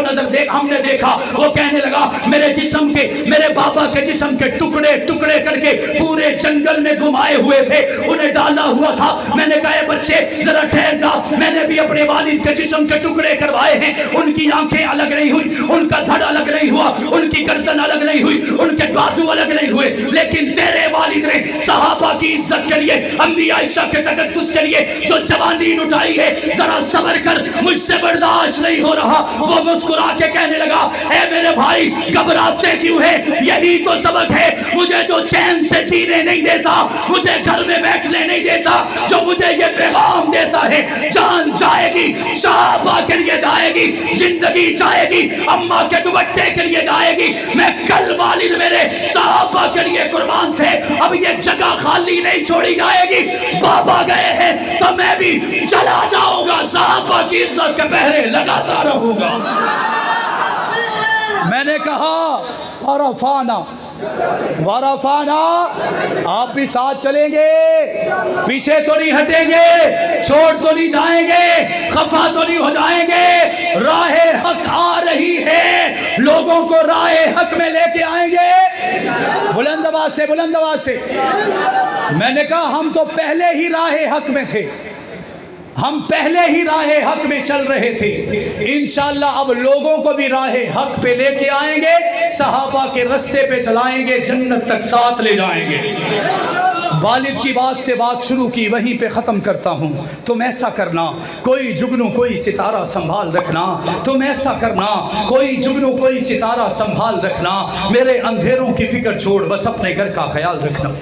हमने देखा। वो कहने लगा मेरे जिस्म के, मेरे बाबा के जिस्म के टुकड़े टुकड़े करके पूरे जंगल में घुमाए हुए थे, उन्हें डाला हुआ था। मैंने कहा बच्चे जरा ठहर जा, मैंने भी अपने वालिद के जिस्म के टुकड़े करवाए हैं। उनकी आंखें अलग नहीं हुई, उनका धड़ अलग नहीं हुआ, उनकी गर्दन अलग नहीं हुई, उनके बाजू अलग नहीं हुए, लेकिन तेरे वालिद ने सहाबा की इज्जत के लिए, अम्मी आयशा के तकद्दुस के लिए जो जवानी लुटाई है, जरा सब्र कर, मुझसे बर्दाश्त नहीं हो रहा। वो मुस्कुरा के कहने लगा ए मेरे भाई घबराते क्यों है, यही तो सबक है। मुझे जो चैन से जीने नहीं देता, मुझे घर में बैठने नहीं देता, जो मुझे ये पैगाम देता है जान जाएगी सहाबा के लिए जाएगी, जिंदगी जाएगी अम्मा के दुपट्टे के लिए जाएगी। मैं कल वालिद मेरे सहाबा के लिए कुर्बान थे, अब ये जगह खाली नहीं छोड़ी जाएगी। बाबा गए हैं तो मैं भी चला जाऊंगा, सहाबा की इज्जत के पहरे लगाता रहूंगा। मैंने कहा वरफाना वरफाना, आप भी साथ चलेंगे, पीछे तो नहीं हटेंगे, छोड़ तो नहीं जाएंगे, खफा तो नहीं हो जाएंगे। राहे हक आ रही है, लोगों को राहे हक में लेके आएंगे। बुलंद आवाज से, बुलंद आवाज से। मैंने कहा हम तो पहले ही राहे हक में थे, हम पहले ही राहे हक में चल रहे थे। इंशाअल्लाह अब लोगों को भी राहे हक पे लेके आएंगे, सहाबा के रास्ते पे चलाएंगे, जन्नत तक साथ ले जाएंगे। वालिद की बात से बात शुरू की, वहीं पे ख़त्म करता हूँ। तुम ऐसा करना, कोई जुगनू कोई सितारा संभाल रखना, तुम ऐसा करना, कोई जुगनू कोई सितारा संभाल रखना। मेरे अंधेरों की फिक्र छोड़, बस अपने घर का ख्याल रखना।